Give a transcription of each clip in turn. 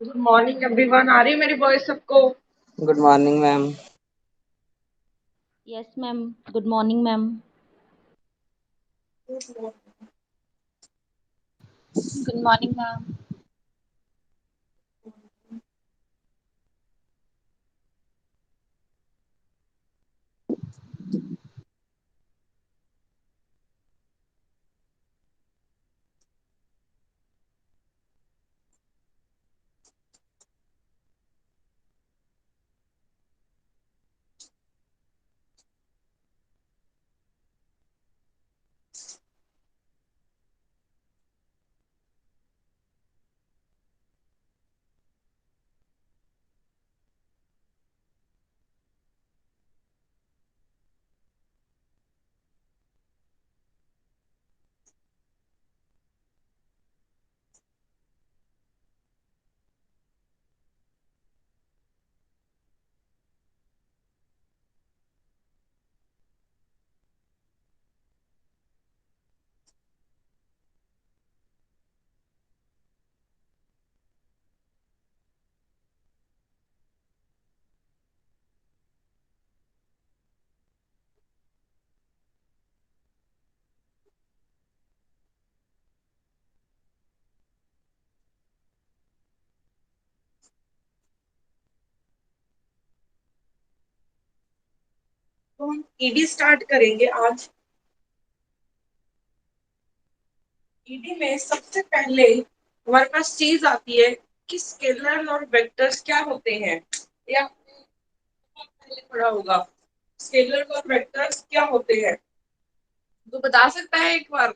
Good morning everyone. आ रही है मेरी वॉइस सबको? Good morning ma'am. Yes ma'am. Good morning ma'am. Good morning ma'am. तो हम ईडी स्टार्ट करेंगे आज। ईडी में सबसे पहले हमारे पास चीज आती है कि स्केलर और वेक्टर्स क्या होते हैं। या पहले पढ़ा होगा, स्केलर और वेक्टर्स क्या होते हैं। तो बता सकता है एक बार?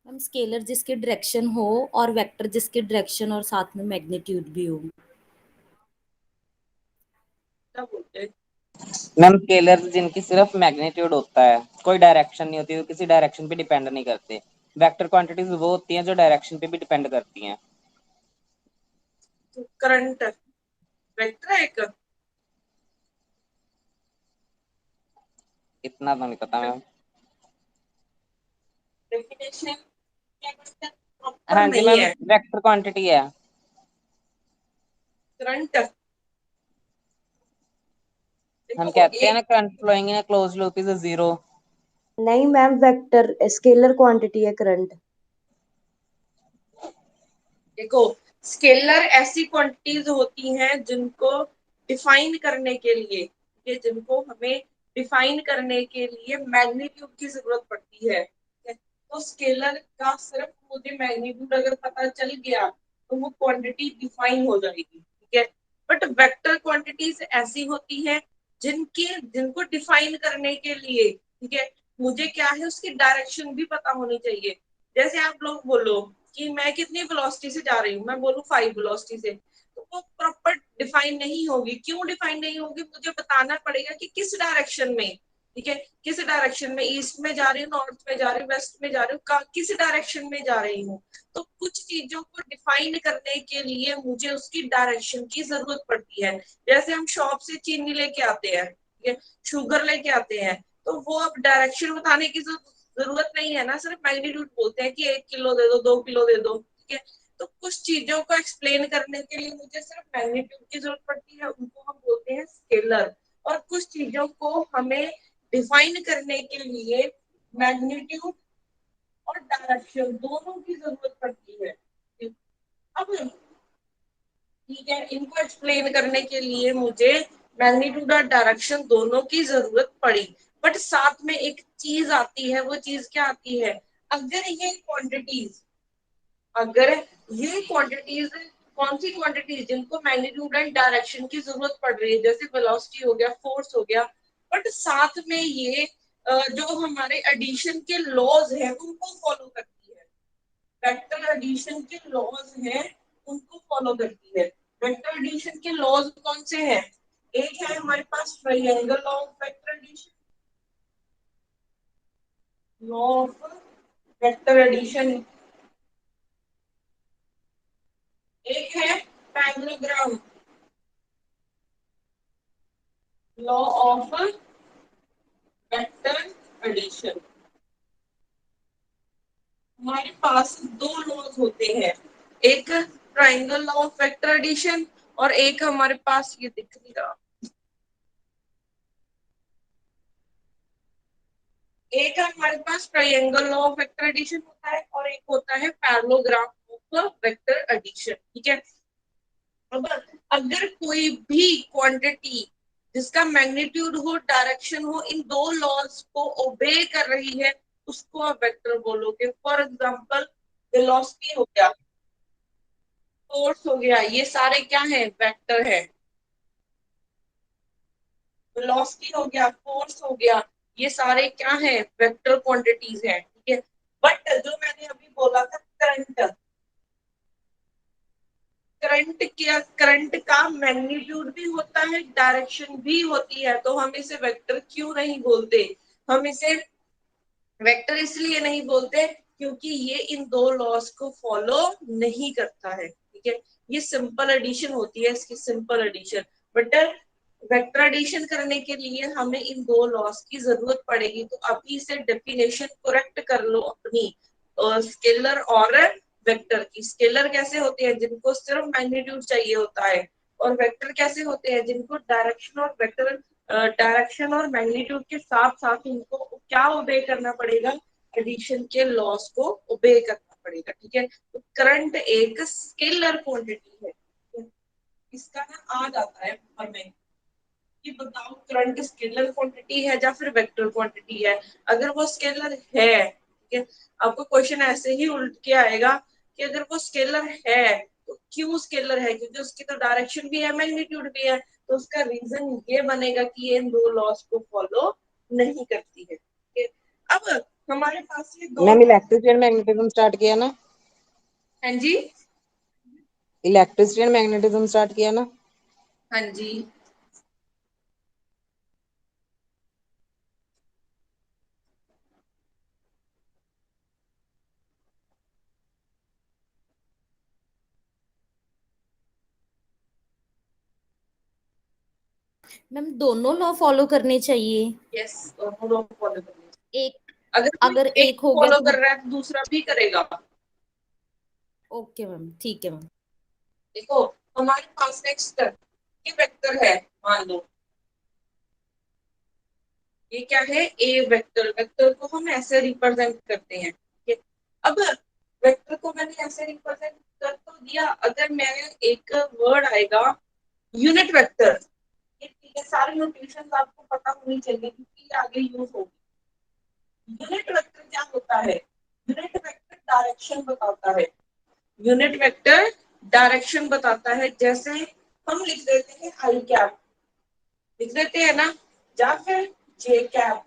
मैम स्केलर जिसकी डायरेक्शन हो और वेक्टर जिसकी डायरेक्शन और साथ में मैग्नीट्यूड भी हो। क्या बोलते हैं? मैम स्केलर जिनकी सिर्फ मैग्नीट्यूड होता है, कोई डायरेक्शन नहीं होती, वो किसी डायरेक्शन पे डिपेंड नहीं करते। वेक्टर क्वांटिटीज वो होती हैं जो डायरेक्शन पे भी डिपेंड करती हैं। तो करंट वेक्टर है एक। इतना तो नहीं पता मैम। डेफिनेशन क्या करते हैं, प्रॉपर हाँ जी नहीं मैम, है। वेक्टर क्वांटिटी है। करंट हम देखो कहते हैं ना एक। Current flowing in close loop is zero. नहीं मैम, वेक्टर स्केलर क्वांटिटी है करंट। देखो, स्केलर ऐसी क्वांटिटीज होती हैं जिनको डिफाइन करने के लिए, ये जिनको हमें डिफाइन करने के लिए मैग्नीट्यूड की जरूरत पड़ती है। ठीक है? तो स्केलर का सिर्फ मुझे मैग्नीट्यूड अगर पता चल गया तो वो क्वांटिटी डिफाइन हो जाएगी। ठीक है। बट वेक्टर क्वांटिटीज ऐसी होती हैं जिनके जिनको डिफाइन करने के लिए, ठीक है, मुझे क्या है उसकी डायरेक्शन भी पता होनी चाहिए। जैसे आप लोग बोलो कि मैं कितनी वेलोसिटी से जा रही हूँ, मैं बोलूँ 5 वेलोसिटी से, तो वो प्रॉपर डिफाइन नहीं होगी। क्यों डिफाइन नहीं होगी? मुझे बताना पड़ेगा कि किस डायरेक्शन में। ठीक है, किस डायरेक्शन में, ईस्ट में जा रही हूँ, नॉर्थ में जा रही हूँ, वेस्ट में जा रही हूँ, किस डायरेक्शन में जा रही हूँ। तो कुछ चीजों को डिफाइन करने के लिए मुझे उसकी डायरेक्शन की जरूरत पड़ती है। जैसे हम शॉप से चीनी लेके आते हैं, ठीक है, शुगर लेके आते हैं, तो वो अब डायरेक्शन बताने की जरूरत नहीं है ना, सिर्फ मैग्नीट्यूड बोलते हैं कि 1 किलो दे दो, 2 किलो दे दो। ठीक है। तो कुछ चीजों को एक्सप्लेन करने के लिए मुझे सिर्फ मैग्नीट्यूड की जरूरत पड़ती है, उनको हम बोलते हैं स्केलर। और कुछ चीजों को हमें डिफाइन करने के लिए मैग्नीट्यूड और डायरेक्शन दोनों की जरूरत पड़ती है। अब ठीक है, इनको एक्सप्लेन करने के लिए मुझे मैग्नीट्यूड और डायरेक्शन दोनों की जरूरत पड़ी। बट साथ में एक चीज आती है, वो चीज क्या आती है? अगर ये क्वांटिटीज अगर ये क्वांटिटीज कौन सी क्वांटिटीज जिनको मैग्नीट्यूड एंड डायरेक्शन की जरूरत पड़ रही है, जैसे वेलोसिटी हो गया, फोर्स हो गया, बट साथ में ये जो हमारे एडिशन के लॉज हैं उनको फॉलो करती है। वेक्टर एडिशन के लॉज हैं उनको फॉलो करती है। वेक्टर एडिशन के लॉज कौन से हैं? एक है हमारे पास triangle law of vector addition, law of vector addition. एक है parallelogram, law of vector addition. हमारे पास दो लॉज होते हैं, एक triangle law of vector addition, और एक हमारे पास ये दिख नहीं रहा, एक हमारे पास triangle law of vector addition होता है और एक होता है पैरेललोग्राम ऑफ वेक्टर एडिशन। ठीक है, अब अगर कोई भी क्वांटिटी जिसका मैग्नीट्यूड हो, डायरेक्शन हो, इन दो लॉज को ओबे कर रही है, उसको आप वेक्टर बोलोगे। फॉर एग्जांपल वेलोसिटी हो गया, फोर्स हो गया, ये सारे क्या है, वेक्टर है। वेलोसिटी हो गया, फोर्स हो गया, ये सारे क्या है, वेक्टर क्वांटिटीज है। ठीक है, बट जो मैंने अभी बोला था करंट, करंट का मैग्नीट्यूड भी होता है, डायरेक्शन भी होती है, तो हम इसे वेक्टर क्यों नहीं बोलते? हम इसे वेक्टर इसलिए नहीं बोलते क्योंकि ये इन दो लॉज को फॉलो नहीं करता है। ठीक है, ये सिंपल एडिशन होती है, इसकी simple addition. But vector addition करने के लिए हमें इन दो लॉज की जरूरत पड़ेगी। तो अभी से डेफिनेशन करेक्ट कर लो अपनी, स्केलर और वेक्टर की। स्केलर कैसे होते हैं, जिनको सिर्फ मैग्नीट्यूड चाहिए होता है, और वेक्टर कैसे होते हैं, जिनको डायरेक्शन और वेक्टर, डायरेक्शन और मैग्नीट्यूड के साथ साथ उनको क्या ओबे करना पड़ेगा, एडिशन के लॉस को ओबे करना पड़ेगा। ठीक है, तो करंट एक स्केलर क्वांटिटी है। इसका ना आ जाता है हमें कि बताओ करंट स्केलर क्वांटिटी है या फिर वेक्टर क्वांटिटी है। अगर वो स्केलर है, ठीक है, आपको क्वेश्चन ऐसे ही उल्ट के आएगा कि अगर वो स्केलर है तो क्यों स्केलर है, क्योंकि उसकी तो डायरेक्शन भी है, मैग्नीट्यूड भी है। तो उसका रीजन ये बनेगा कि ये इन दो लॉस को फॉलो नहीं करती है। ठीक है, अब हमारे पास ये दो, ma'am electricity and magnetism start किया ना, हाँ जी, इलेक्ट्रिसिटी एंड मैग्नेटिज्म स्टार्ट किया ना। हाँ जी, मैम दोनों लॉ फॉलो करने चाहिए। यस, दोनों लॉ फॉलो करने चाहिए। एक, अगर कोई अगर एक एक हो गया फॉलो तो कर रहा है तो दूसरा भी करेगा। ओके मैम, ठीक है मैम। देखो, हमारे पास नेक्स्ट ये वेक्टर है, मान लो ये क्या है, ए वेक्टर। वेक्टर को हम ऐसे रिप्रेजेंट करते हैं। ठीक है, अब वेक्टर को मैंने ऐसे रिप्रेजेंट कर तो दिया, अगर मैंने एक वर्ड आएगा यूनिट वेक्टर, ये ठीक है, सारी नोटेशन आपको पता होनी चाहिए क्योंकि ये आगे यूज होगी। यूनिट वेक्टर क्या होता है, यूनिट वेक्टर डायरेक्शन बताता है, यूनिट वेक्टर डायरेक्शन बताता है। जैसे हम लिख देते हैं आई कैप, लिख देते हैं ना, या फिर जे कैप,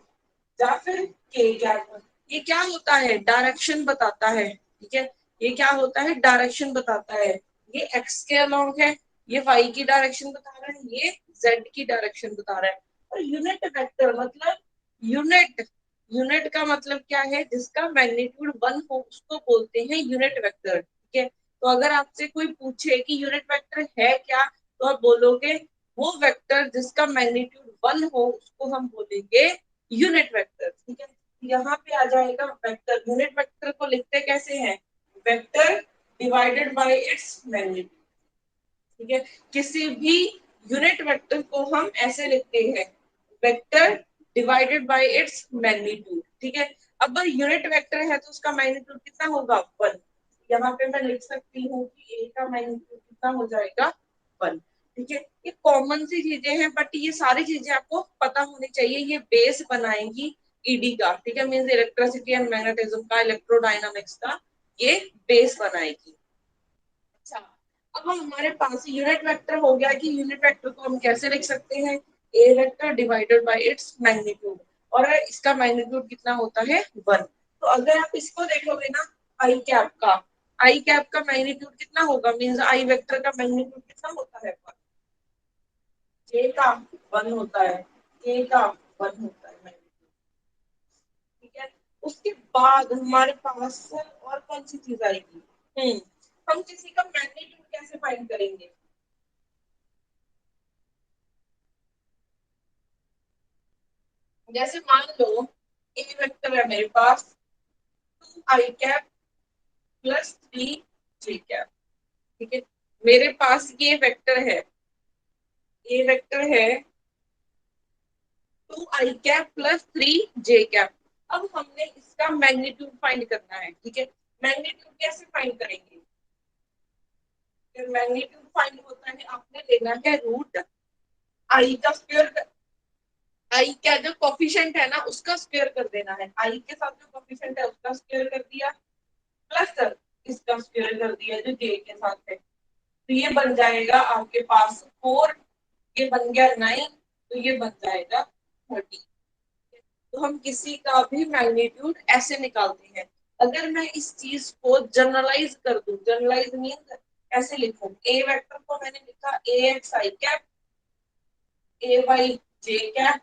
या फिर के कैप, ये क्या होता है, डायरेक्शन बताता है। ठीक है, ये क्या होता है, डायरेक्शन बताता है। ये एक्स के अलोंग है, ये वाई की डायरेक्शन बता रहा है, ये जेड की डायरेक्शन बता रहा है। और यूनिट वेक्टर मतलब यूनिट, यूनिट का मतलब क्या है, जिसका मैग्नीट्यूड 1 हो उसको बोलते हैं यूनिट वेक्टर। ठीक है, तो अगर आपसे कोई पूछे कि यूनिट वेक्टर है क्या, तो आप बोलोगे वो वेक्टर जिसका मैग्नीट्यूड 1 हो उसको हम बोलेंगे यूनिट वेक्टर। ठीक है, यहाँ पे आ जाएगा वेक्टर। यूनिट वेक्टर को लिखते कैसे हैं, vector divided by its magnitude. ठीक है, किसी भी यूनिट वेक्टर को हम ऐसे लिखते हैं, vector divided by its magnitude. ठीक है, अब यूनिट वेक्टर है तो उसका मैग्नीट्यूड कितना होगा, 1। यहाँ पे मैं लिख सकती हूँ कि ए का मैग्नीट्यूड कितना हो जाएगा, 1। ठीक है, ये कॉमन सी चीजें हैं बट ये सारी चीजें आपको पता होनी चाहिए, ये बेस बनाएंगी ईडी का। ठीक है, मींस इलेक्ट्रिसिटी एंड मैग्नेटिज्म का, इलेक्ट्रोडायनामिक्स का ये बेस बनाएगी। अच्छा, अब हमारे पास यूनिट वेक्टर हो गया कि यूनिट वेक्टर को हम कैसे लिख सकते हैं, A vector divided by its magnitude, और इसका मैग्नीट्यूड कितना होता है, 1। तो अगर आप इसको देखोगे ना, आई कैप का, आई कैप का मैग्नीट्यूड कितना होगा, मींस आई वेक्टर का मैग्नीट्यूड कितना होता है, जे का 1 होता है, के का 1 होता है मैग्नीट्यूड। ठीक है, उसके बाद हमारे पास और कौन सी चीज आएगी, हम किसी का मैग्नीट्यूड कैसे फाइंड करेंगे। जैसे मान लो ए वेक्टर है मेरे पास 2 आई कैप प्लस 3 जे कैप। ठीक है, मेरे पास ये वेक्टर है, ये वेक्टर है 2i प्लस 3j। अब हमने इसका मैग्नीट्यूड फाइंड करना है। ठीक है, मैग्नीट्यूड कैसे फाइंड करेंगे? मैग्नीट्यूड फाइंड होता है, आपने लेना है रूट आई का स्क्वायर, आई का जो कोफिशिएंट है ना उसका स्क्वायर कर देना है, आई के साथ जो कोफिशिएंट है उसका स्क्वायर कर दिया, प्लस इसका स्क्वायर कर दिया जो जे के साथ है, तो ये बन जाएगा आपके पास 4, ये बन गया 9, तो ये बन जाएगा 30। तो हम किसी का भी मैग्नीट्यूड ऐसे निकालते हैं। अगर मैं इस चीज को जनरलाइज कर दूं, जनरलाइज मीन ऐसे लिखूं, ए वेक्टर को मैंने लिखा ए X I cap, A Y J cap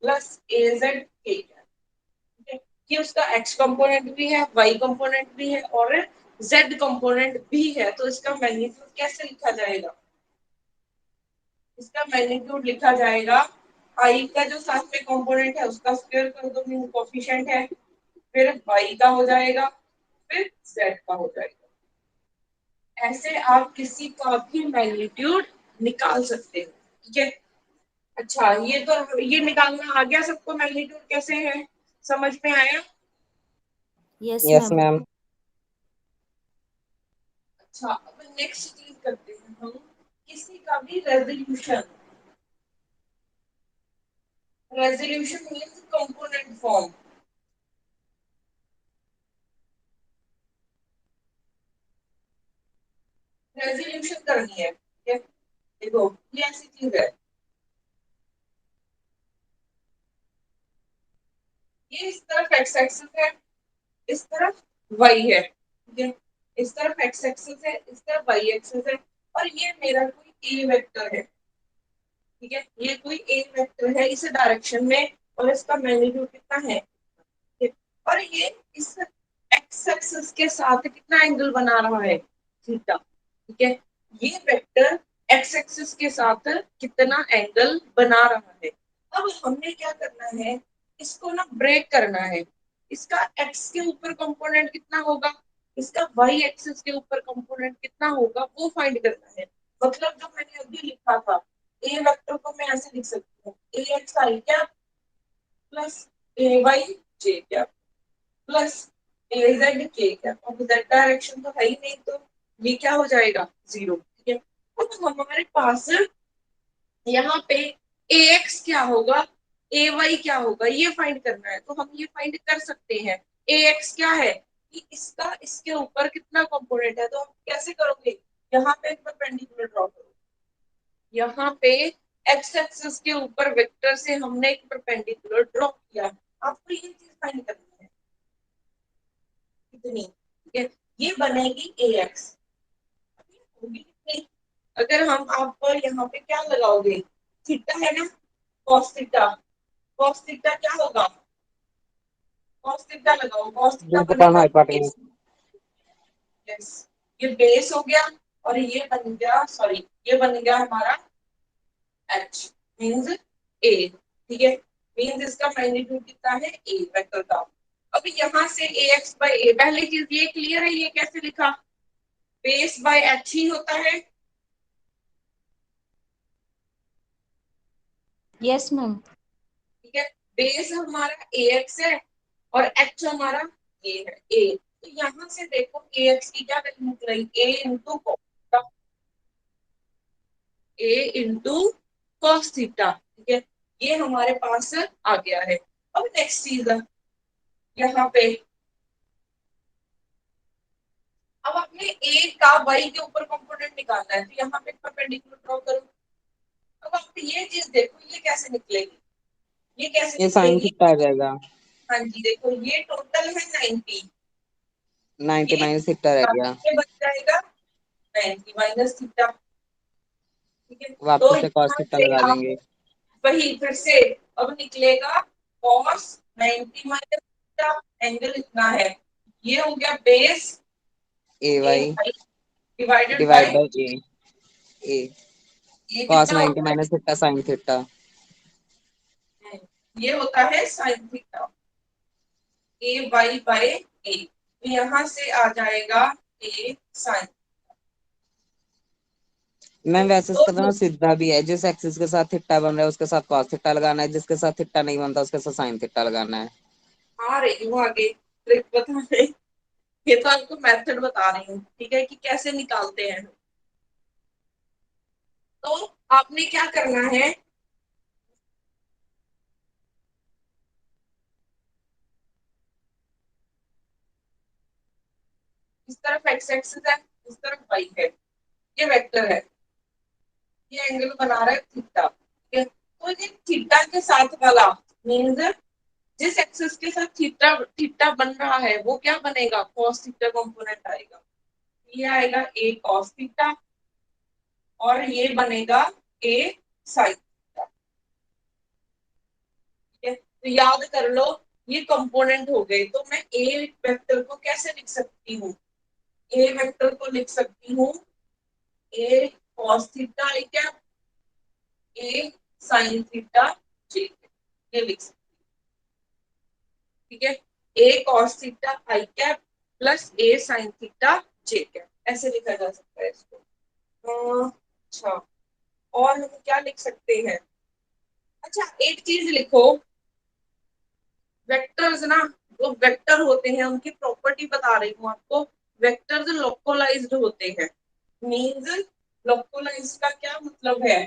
plus A Z K cap. ये उसका एक्स कंपोनेंट भी है, वाई कंपोनेंट भी है और जेड कंपोनेंट भी है। तो इसका मैग्नीट्यूड कैसे लिखा जाएगा? इसका मैग्नीट्यूड लिखा जाएगा आई का जो साथ में कंपोनेंट है उसका स्क्वायर कर दो, मीन कोफिशिएंट है, फिर वाई का हो जाएगा, फिर जेड का हो जाएगा। ऐसे आप किसी का भी मैग्नीट्यूड निकाल सकते हो। ठीक है, अच्छा ये निकालना आ गया सबको, मैग्नीट्यूड कैसे है समझ में आया? Yes yes ma'am. मैम। अच्छा, अब नेक्स्ट चीज करते हैं हम, किसी का भी resolution. Resolution means component form. Resolution करनी है। ठीक है, देखो ये ऐसी चीज है, ये इस तरफ एक्स एक्सिस है, इस तरफ वाई है। ठीक है, इस तरफ एक्स एक्सिस है, इस तरफ वाई एक्सिस है, और ये मेरा कोई ए वेक्टर है। ठीक है, ये कोई ए वेक्टर है इस डायरेक्शन में, और इसका मैग्नीट्यूड कितना है? ठीक है, और ये इस एक्स एक्सिस के साथ कितना एंगल बना रहा है? थीटा। ठीक है, ये वेक्टर एक्स एक्सिस के साथ कितना एंगल बना रहा है। अब हमने क्या करना है, इसको ना ब्रेक करना है। इसका एक्स के ऊपर कंपोनेंट कितना होगा, इसका वाई एक्सिस के ऊपर कंपोनेंट कितना होगा, वो फाइंड करना है। मतलब जो मैंने अभी लिखा था, ए वेक्टर को मैं ऐसे लिख सकती हूँ, ए एक्स आई क्या प्लस ए वाई जे क्या प्लस ए जेड के क्या। अब जेड डायरेक्शन तो है ही नहीं, तो ये क्या हो जाएगा? 0। ठीक है, अब हमारे पास यहाँ पे ए एक्स क्या होगा, ए वाई क्या होगा, ये फाइंड करना है। तो हम ये फाइंड कर सकते हैं। ए एक्स क्या है कि इसका इसके ऊपर कितना कंपोनेंट है, तो हम कैसे करोगे, यहाँ पे एक परपेंडिकुलर ड्रॉ करो, यहाँ पे एक्स एक्सिस के ऊपर वेक्टर से हमने एक परपेंडिकुलर ड्रॉ किया। आपको ये चीज फाइंड करनी है कितनी। ठीक है, ये बनेगी ए एक्स, होगी कितनी? अगर हम आप यहाँ पे क्या लगाओगे, थीटा है ना, कॉस थीटा, कॉस थीटा क्या होगा, कॉस थीटा लगाओ, कॉस थीटा रूट अपॉन बनेगा बेस। हाइपोटेन्यूज। यस, ये बेस हो गया, और ये बन गया, सॉरी ये बन गया हमारा एच मींस ए। ठीक है, मींस इसका मैग्नीट्यूड कितना है, ए वेक्टर का। अब यहाँ से ए एक्स बाई ए, पहली चीज ये क्लियर है, ये कैसे लिखा, बेस बाय एच ही होता है। Yes ma'am. ठीक है, बेस हमारा ए एक्स है और एच हमारा ए है, ए। तो यहाँ से देखो ए एक्स की क्या वैल्यू निकल रही, ए इंटू ए इंटू कॉस थीटा। ठीक है, ये हमारे पास आ गया है। अब नेक्स्ट चीज यहाँ पे, अब अपने ए का वाई के ऊपर कंपोनेंट निकालना है, तो यहाँ पे परपेंडिकुलर ड्रॉ करो। अब आप ये चीज देखो, ये कैसे निकलेगी, ये कैसे ये साइन निकलेगी? थीटा आ जाएगा। हाँ जी, देखो ये टोटल है 90, 90 ये माइनस थीटा रह गया, बन जाएगा 90 माइनस थीटा। ठीक है, तो वापस से कॉस यहाँ थीटा से लगा आप देंगे। वही फिर से अब निकलेगा कॉस 90 माइनस थीटा, एंगल इतना है, ये हो गया base A A Y Y divided divide by by A, A ये कॉस कितना 90 होता माइनस थीटा साइन थीटा। है, ये होता है sine theta, A Y by ए। तो यहाँ से आ जाएगा ए साइन। मैम वैसे तो इसका तो सीधा भी है, जिस एक्सिस के साथ थीटा बन रहा है उसके साथ cos थीटा लगाना है, जिसके साथ थीटा नहीं बनता उसके साथ sin थीटा लगाना है। आ रही हूँ आगे ट्रिक बताने। ये तो आपको मेथड बता रही हूँ, ठीक है, कि कैसे निकालते हैं। तो आपने क्या करना है, इस तरफ एक्स एक्सिस है, इस तरफ वाई है, ये वेक्टर है, ये एंगल बना रहा है थीटा, ठीक है। तो ये थीटा के साथ वाला मीन्स जिस एक्सिस के साथ थीटा थीटा बन रहा है वो क्या बनेगा, cos थीटा कंपोनेंट आएगा। ये आएगा a cos थीटा और ये बनेगा a sin थीटा, ठीक है। तो याद कर लो, ये कंपोनेंट हो गए। तो मैं a वेक्टर को कैसे लिख सकती हूँ, a वेक्टर को लिख सकती हूँ a cos theta I cap a sin theta j, ये लिख सकती हूँ, ठीक है। a cos theta I cap plus a sin theta j cap, ऐसे लिखा जा सकता है इसको। अच्छा, और हम क्या लिख सकते हैं, अच्छा एक चीज लिखो, वेक्टर्स ना, जो वेक्टर होते हैं उनकी प्रॉपर्टी बता रही हूँ आपको। वेक्टर्स लोकलाइज्ड होते हैं, मींस लोकलाइज्ड का क्या मतलब है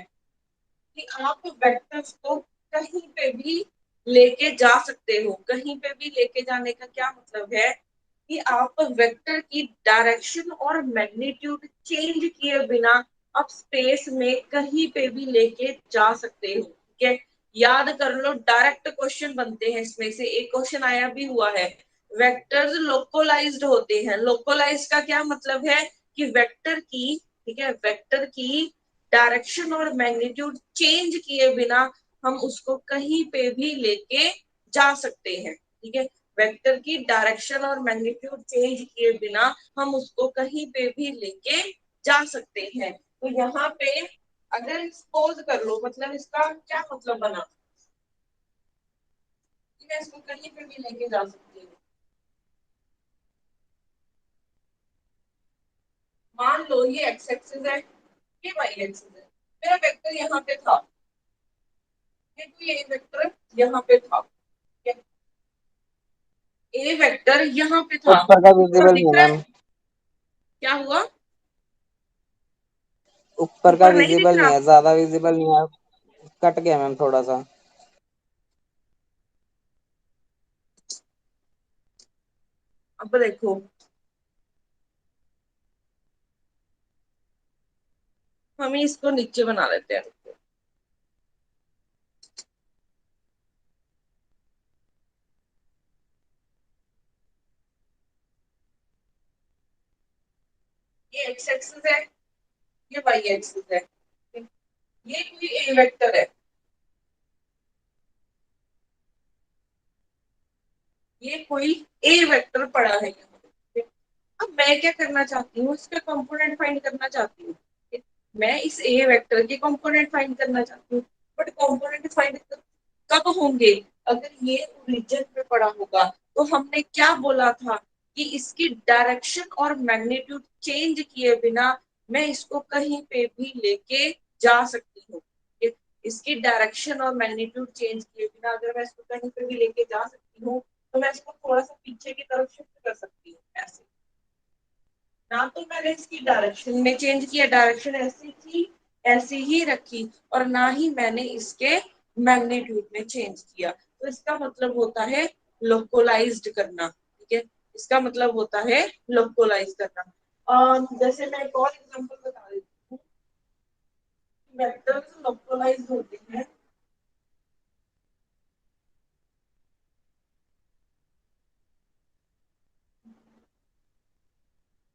कि आप वेक्टर्स को कहीं पे भी लेके जा सकते हो। कहीं पे भी लेके जाने का क्या मतलब है कि आप वेक्टर की डायरेक्शन और मैग्नीट्यूड चेंज किए बिना आप स्पेस में कहीं पे भी लेके जा सकते हो, ठीक है। याद कर लो, डायरेक्ट क्वेश्चन बनते हैं इसमें से, एक क्वेश्चन आया भी हुआ है। वेक्टर्स लोकलाइज्ड होते हैं, लोकलाइज्ड का क्या मतलब है कि वेक्टर की, ठीक है, वेक्टर की डायरेक्शन और मैग्नीट्यूड चेंज किए बिना हम उसको कहीं पे भी लेके जा सकते हैं, ठीक है। वेक्टर की डायरेक्शन और मैग्नीट्यूड चेंज किए बिना हम उसको कहीं पे भी लेके जा सकते हैं। तो यहाँ पे अगर सपोज कर लो, मतलब इसका क्या मतलब बना कि मैं इसको कहीं पे भी लेके जा सकती हूँ। मान लो ये एक्स एक्सिस है, ये वाई एक्सिस है, मेरा वेक्टर यहाँ पे था, ये तो ये वेक्टर यहाँ पे था, ए वेक्टर यहाँ पे था, ऊपर का ऊपर विजिबल नहीं दिख है रहा है, मैम, क्या हुआ, ऊपर का ऊपर नहीं दिख विजिबल नहीं रहा। है, ज्यादा विजिबल नहीं है, कट गया मैम थोड़ा सा। अब देखो, हम ही इसको नीचे बना लेते हैं। ये एक्स एक्सिस है, ये वाई एक्सिस है, ये कोई ए वेक्टर है, ये कोई ए वेक्टर पड़ा है यहाँ पे। अब मैं क्या करना चाहती हूँ, इसका कंपोनेंट फाइंड करना चाहती हूँ। मैं इस ए वेक्टर के कंपोनेंट फाइंड करना चाहती हूँ, बट कंपोनेंट फाइंड कब होंगे, अगर ये ओरिजिन पे पड़ा होगा। तो हमने क्या बोला था कि इसकी डायरेक्शन और मैग्नीट्यूड चेंज किए बिना मैं इसको कहीं पे भी लेके जा सकती हूँ। इसकी डायरेक्शन और मैग्नीट्यूड चेंज किए बिना अगर मैं इसको कहीं पे भी लेके जा सकती हूँ, तो मैं इसको थोड़ा सा पीछे की तरफ शिफ्ट कर सकती हूँ, ऐसे। ना तो मैंने इसकी डायरेक्शन में चेंज किया, डायरेक्शन ऐसी थी ऐसी ही रखी, और ना ही मैंने इसके मैग्नीट्यूड में चेंज किया। तो इसका मतलब होता है लोकलाइज्ड करना, ठीक है। इसका मतलब होता है लोकलाइज करना। जैसे मैं एक और एग्जांपल बता देती हूँ, वेक्टर्स लोकलाइज होते हैं।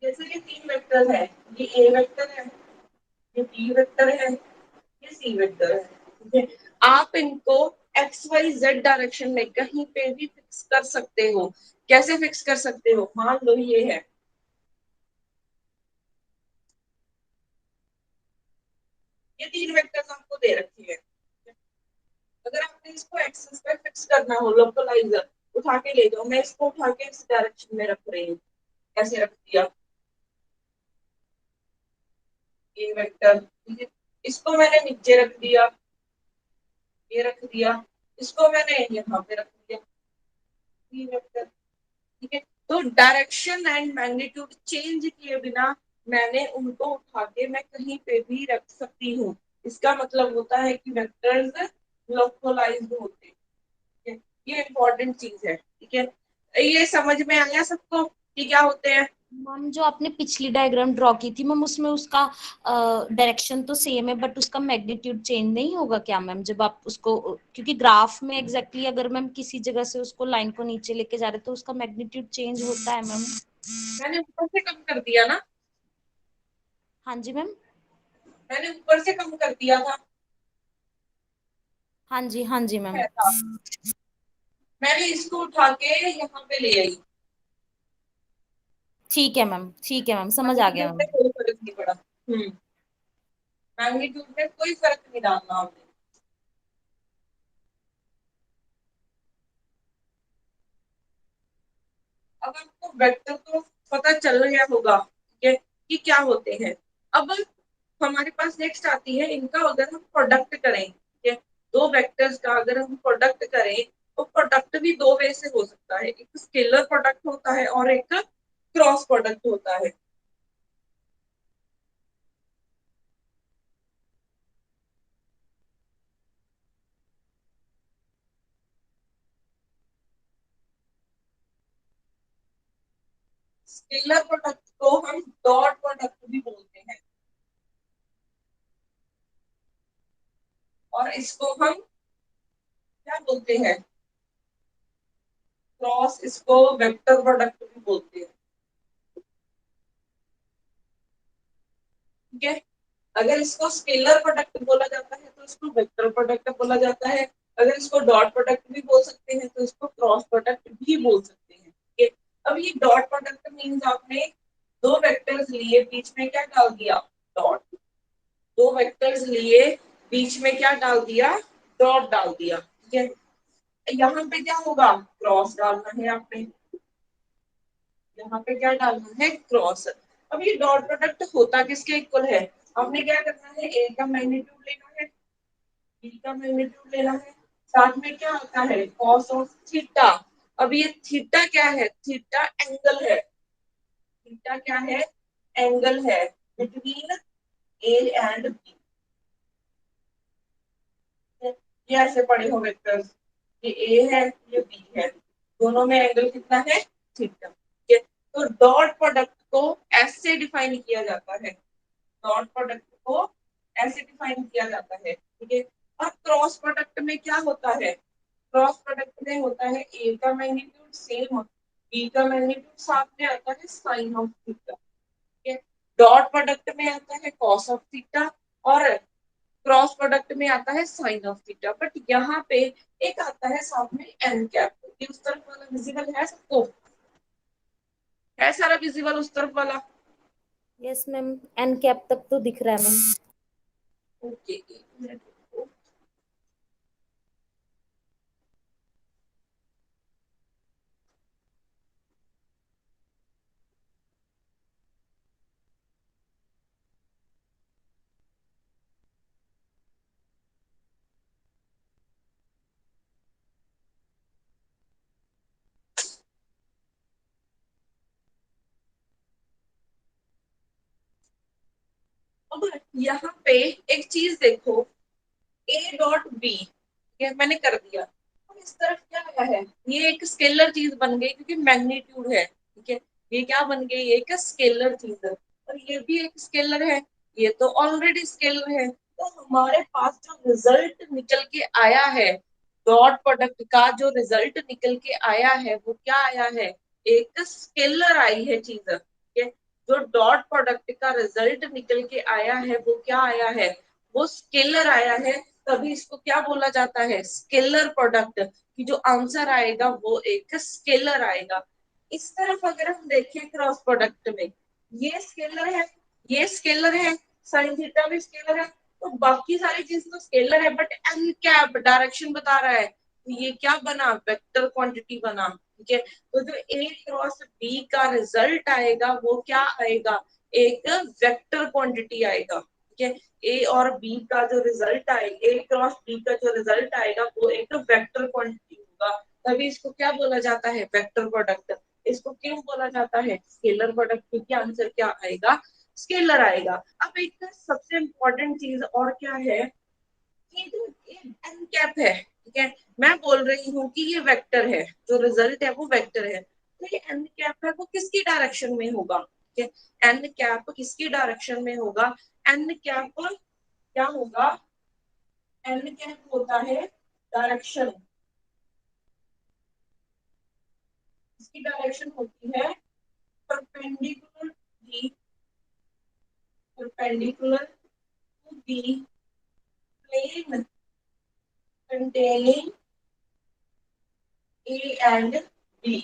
जैसे कि तीन वेक्टर है, ये ए वेक्टर है, ये बी वेक्टर है, ये सी वेक्टर है, ठीक है। आप इनको एक्स वाई जेड डायरेक्शन में कहीं पे भी फिक्स कर सकते हो। कैसे फिक्स कर सकते हो, मान लो ये है, ये तीन वेक्टर्स आपको दे रखी है। अगर आपने इसको एक्सिस पे फिक्स करना हो, लोकलाइजर उठा के ले जाओ, मैं इसको उठा के इस डायरेक्शन में रख रही हूँ, ऐसे रख दिया। ए वेक्टर, ठीक है। इसको मैंने नीचे रख दिया, ये रख दिया, इसको मैंने यहाँ पे रख दिया, बी वेक्टर, ठीक है। तो डायरेक्शन एंड मैग्नीट्यूड चेंज किए बिना मैंने उनको उठा के मैं कहीं पे भी रख सकती हूँ। इसका मतलब होता है कि वेक्टर्स लोकलाइज्ड होते हैं, ठीक है। ये इंपॉर्टेंट चीज है, ठीक है। ये समझ में आया सबको कि क्या होते हैं? मैम जो आपने पिछली डायग्राम ड्रॉ की थी मैम, उसमें उसका डायरेक्शन तो सेम है बट उसका मैग्नीट्यूड चेंज नहीं होगा क्या मैम, जब आप उसको, क्योंकि ग्राफ में एग्जैक्टली अगर मैम किसी जगह से उसको लाइन को नीचे लेके जा रहे तो उसका मैग्नीट्यूड चेंज होता है मैम। मैंने ऊपर से कम कर दिया ना, हाँ जी मैम। मैंने ऊपर से कम कर दिया था, हाँ जी, हाँ जी मैम। ऐसा मैंने इसको उठा के यहाँ पे ले आई। ठीक है मैम, ठीक है मैम, समझ आ गया मैग्नीट्यूड में मैम। कोई फर्क नहीं पड़ा। मैग्नीट्यूड में कोई फर्क नहीं डालना आपने। अब आपको वेक्टर तो पता चल गया होगा, ठीक है, कि क्या होते हैं। अब हमारे पास नेक्स्ट आती है, इनका अगर हम प्रोडक्ट करें, ठीक है, दो वेक्टर्स का अगर हम प्रोडक्ट करें तो प्रोडक्ट भी दो वे से हो सकता है, एक स्केलर प्रोडक्ट होता है और एक क्रॉस प्रोडक्ट होता है। स्केलर प्रोडक्ट को हम डॉट प्रोडक्ट भी बोलते हैं और इसको हम क्या बोलते हैं, क्रॉस, इसको वेक्टर प्रोडक्ट भी बोलते हैं, ठीक है। अगर इसको स्केलर प्रोडक्ट बोला जाता है तो इसको वेक्टर प्रोडक्ट बोला जाता है, अगर इसको डॉट प्रोडक्ट भी बोल सकते हैं तो इसको क्रॉस प्रोडक्ट भी बोल सकते हैं, ठीक है। अब ये डॉट प्रोडक्ट मीन्स आपने दो वेक्टर्स लिए, बीच में क्या डाल दिया, डॉट। दो वेक्टर्स लिए, बीच में क्या डाल दिया, डॉट डाल दिया, ठीक है। यहाँ पे क्या होगा, क्रॉस डालना है आपने, यहाँ पे क्या डालना है, क्रॉस। अब ये डॉट प्रोडक्ट होता किसके इक्वल है, आपने क्या करना है, ए का मैग्नीट्यूड लेना है, बी का मैग्नीट्यूड लेना है, साथ में क्या आता है, कॉस ऑफ थीटा। अब ये थीटा क्या है, थीटा एंगल है, थीटा क्या है, एंगल है बिटवीन ए एंड बी। ये ऐसे पढ़े हो वेक्टर्स, ये ए है ये बी है, दोनों में एंगल कितना है, थीटा, ठीक है। तो डॉट प्रोडक्ट को ऐसे डिफाइन किया जाता है, डॉट प्रोडक्ट को ऐसे डिफाइन किया जाता है, ठीक है। और क्रॉस प्रोडक्ट में क्या होता है, क्रॉस प्रोडक्ट में होता है ए का मैग्नीट्यूड सेम, बी का मैग्नीट्यूड साथ में आता है साइन ऑफ थीटा, ठीक है। डॉट प्रोडक्ट में आता है कॉस ऑफ थीटा और क्रॉस प्रोडक्ट में आता है साइन ऑफ थीटा, बट यहाँ पे एक आता है साथ में एन कैप। ये उस तरफ वाला विजिबल है सबको, है सारा विजिबल उस तरफ वाला? यस मैम, एन कैप तक तो दिख रहा है मैम। ओके, एक मिनट रुको। अब यहाँ पे एक चीज देखो, ए डॉट बी, ये मैंने कर दिया। अब इस तरफ क्या आया है, ये एक स्केलर चीज बन गई क्योंकि मैग्नीट्यूड है, ठीक है। ये क्या बन गई, एक स्केलर चीज है और ये भी एक स्केलर है, ये तो ऑलरेडी स्केलर है। तो हमारे पास जो रिजल्ट निकल के आया है, डॉट प्रोडक्ट का जो रिजल्ट निकल के आया है वो क्या आया है, एक स्केलर आई है चीज, ठीक है। जो डॉट प्रोडक्ट का रिजल्ट निकल के आया है वो क्या आया है, वो स्केलर आया है, तभी इसको क्या बोला जाता है, स्केलर प्रोडक्ट, कि जो आंसर आएगा वो एक स्केलर आएगा। इस तरफ अगर हम देखें क्रॉस प्रोडक्ट में, ये स्केलर है, ये स्केलर है, साइन थीटा भी स्केलर है, तो बाकी सारी चीज तो स्केलर है, बट एन कैप डायरेक्शन बता रहा है, तो ये क्या बना, वेक्टर क्वांटिटी बना, ठीक है। तो जो ए क्रॉस बी का रिजल्ट आएगा वो क्या आएगा, एक वेक्टर क्वांटिटी आएगा, ठीक है। ए और बी का जो रिजल्ट आएगा, ए क्रॉस बी का जो रिजल्ट आएगा वो एक वेक्टर क्वांटिटी होगा, तभी इसको क्या बोला जाता है, वेक्टर प्रोडक्ट। इसको क्यों बोला जाता है स्केलर प्रोडक्ट, क्योंकि आंसर क्या आएगा, स्केलर आएगा। अब एक सबसे इंपॉर्टेंट चीज और क्या है, ये जो एन कैप है, ठीक है, मैं बोल रही हूँ कि ये वेक्टर है, जो रिजल्ट है वो वेक्टर है, तो ये एन कैप है वो किसकी डायरेक्शन में होगा, ठीक है। एन कैप किसकी डायरेक्शन में होगा, एन कैप क्या होगा, एन कैप होता है डायरेक्शन, इसकी डायरेक्शन होती है perpendicular the, perpendicular to the plane containing A and B।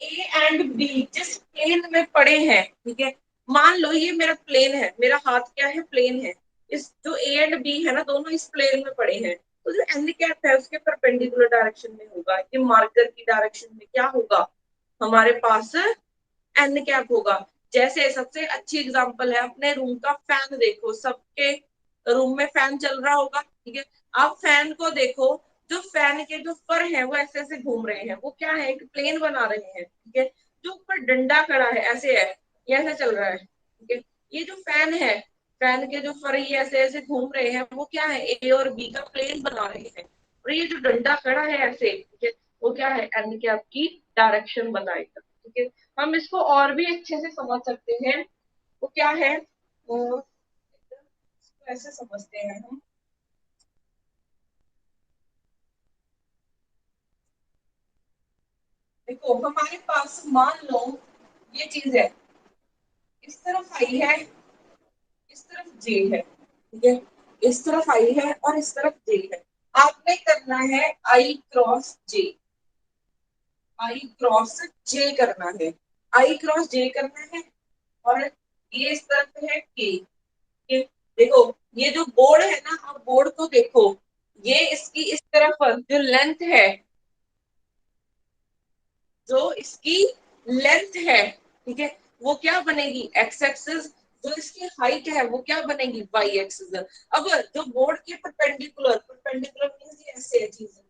A and B जिस प्लेन में पड़े हैं, ठीक है, मान लो ये मेरा प्लेन है, मेरा हाथ क्या है, प्लेन है, इस जो ए एंड बी है ना, दोनों इस प्लेन में पड़े हैं, तो जो एन कैप है उसके परपेंडिकुलर डायरेक्शन में होगा, ये मार्कर की डायरेक्शन में क्या होगा, हमारे पास एन कैप होगा। जैसे सबसे अच्छी एग्जांपल है, अपने रूम का फैन देखो, सबके रूम में फैन चल रहा होगा, ठीक है। आप फैन को देखो, जो फैन के जो फर है वो ऐसे ऐसे घूम रहे हैं, वो क्या है, एक प्लेन बना रहे हैं, ठीक है। जो ऊपर डंडा खड़ा है ऐसे है, ये ऐसे चल रहा है, ठीक है। ये जो फैन है, फैन के जो फर ये ऐसे ऐसे घूम रहे हैं, वो क्या है, ए और बी का प्लेन बना रहे हैं, और ये जो डंडा खड़ा है ऐसे, ठीक है, वो क्या है, एन के आपकी डायरेक्शन बताएगा, ठीक है। हम इसको और भी अच्छे से समझ सकते हैं, वो क्या है, वो ऐसे समझते हैं हम, देखो हमारे पास मान लो ये चीज है, इस तरफ आई है, इस तरफ जे है, ठीक है, इस तरफ आई है और इस तरफ जे है। आपने करना है आई क्रॉस जे, आई क्रॉस जे करना है, आई क्रॉस जे करना है, और ये इस तरफ है के। देखो ये जो बोर्ड है ना, आप बोर्ड को देखो, ये इसकी इस तरफ जो लेंथ है, जो इसकी लेंथ है, ठीक है, वो क्या बनेगी, एक्स एक्सिस। जो इसकी हाइट है वो क्या बनेगी, वाई एक्सिस। अब जो बोर्ड के परपेंडिकुलर, परपेंडिकुलर मींस ये ऐसे है चीज,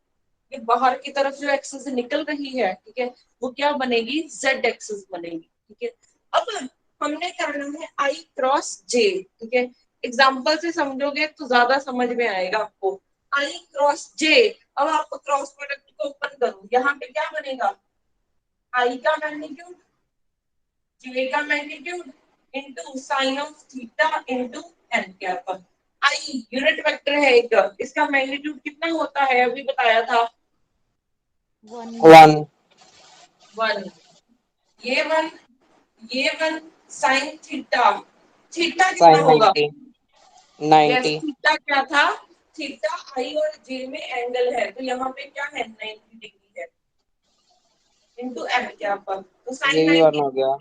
ये बाहर की तरफ जो एक्सिस निकल रही है, ठीक है, वो क्या बनेगी, जेड एक्सिस बनेगी, ठीक है। अब हमने करना है आई क्रॉस जे, ठीक है, एग्जाम्पल से समझोगे तो ज्यादा समझ में आएगा आपको। आई क्रॉस जे, अब आपको क्रॉस प्रोडक्ट को ओपन करो, यहाँ पे क्या बनेगा, आई का मैग्नीट्यूड, जे का magnitude into sine of theta into N cap. I unit vector है एक, इसका मैग्नीट्यूड कितना होता है, अभी बताया था, 1 वन। ये वन, ये वन, साइन थीटा, थीटा कितना sin होगा, 90 यस 90 थीटा क्या था, थीटा आई और जे में एंगल है, तो यहाँ पे क्या है, 90 डिग्री है, इनटू एन कैप, तो ये साइन भी 1 90 हो गया।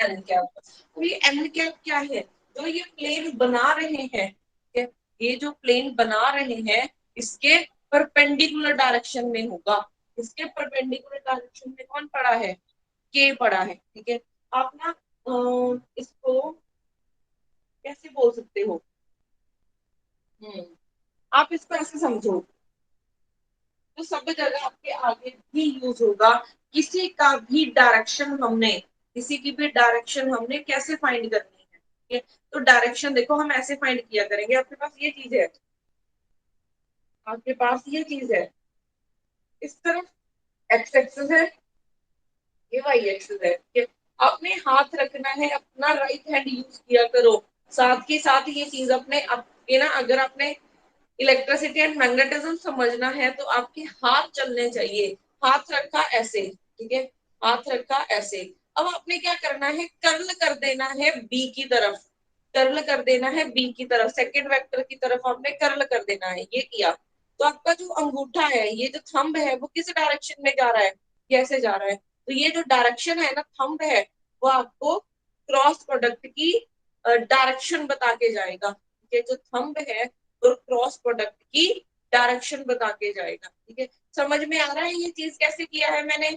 N cap. तो ये एन कैप क्या है, जो ये प्लेन बना रहे हैं, ठीक है, ये जो प्लेन बना रहे हैं इसके परपेंडिकुलर डायरेक्शन में होगा, इसके परपेंडिकुलर डायरेक्शन में कौन पड़ा है, के पड़ा है, ठीक है। आप ना इसको कैसे बोल सकते हो, हम्म आप इसको ऐसे समझो, तो सब जगह आपके आगे भी यूज होगा, किसी का भी डायरेक्शन हमने, किसी की भी डायरेक्शन हमने कैसे फाइंड करनी है, ठीक है। तो डायरेक्शन देखो हम ऐसे फाइंड किया करेंगे, आपके पास ये चीज है, आपके पास ये चीज है, इस तरफ एक्स एक्सिस है, ये वाई एक्सिस है, ठीक है। अपने हाथ रखना है, अपना राइट हैंड यूज किया करो, साथ के साथ ये चीज अपने आपके ना, अगर आपने इलेक्ट्रिसिटी एंड मैग्नेटिज्म समझना है तो आपके हाथ चलने चाहिए, हाथ रखा ऐसे, ठीक है, हाथ रखा ऐसे। अब आपने क्या करना है, कर्ल कर देना है बी की तरफ, कर्ल कर देना है बी की तरफ, सेकंड वेक्टर की तरफ आपने कर्ल कर देना है, ये किया तो आपका जो अंगूठा है, ये जो थंब है वो किस डायरेक्शन में जा रहा है, कैसे जा रहा है, तो ये जो डायरेक्शन है ना, थंब है, वो आपको क्रॉस प्रोडक्ट की डायरेक्शन बता के जाएगा, ये जो थंब है और क्रॉस प्रोडक्ट की डायरेक्शन बता के जाएगा, ठीक है। समझ में आ रहा है ये चीज कैसे किया है मैंने,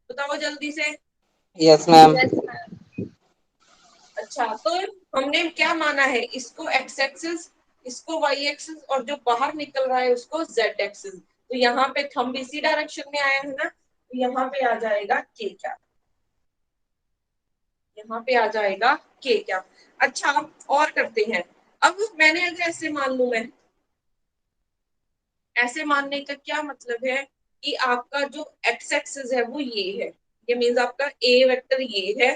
बताओ जल्दी से। Yes ma'am. Yes, ma'am. अच्छा, तो हमने क्या माना है, इसको एक्स एक्सिस, इसको वाई एक्सिस, और जो बाहर निकल रहा है उसको जेड एक्सिस। तो यहाँ पे थंब इसी डायरेक्शन में आया है ना, तो यहाँ पे आ जाएगा के क्या, यहाँ पे आ जाएगा के क्या। अच्छा, और करते हैं। अब मैंने अगर ऐसे मान लू, मैं ऐसे मानने का क्या मतलब है कि आपका जो एक्स एक्सिस है वो ये मीन्स आपका ए वेक्टर ये है,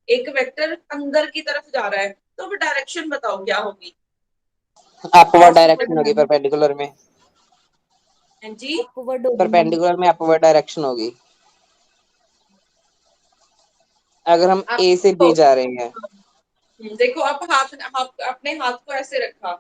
एक वेक्टर अंदर की तरफ जा रहा है, तो अब डायरेक्शन बताओ क्या होगी। अपवर्ड क्रॉस डायरेक्शन होगी परपेंडिकुलर में, जी, अपवर्ड होगी मैम। परपेंडिकुलर में अपवर्ड डायरेक्शन होगी अगर हम आप ए से बी जा रहे हैं। देखो, आप अपने हाथ को ऐसे रखा,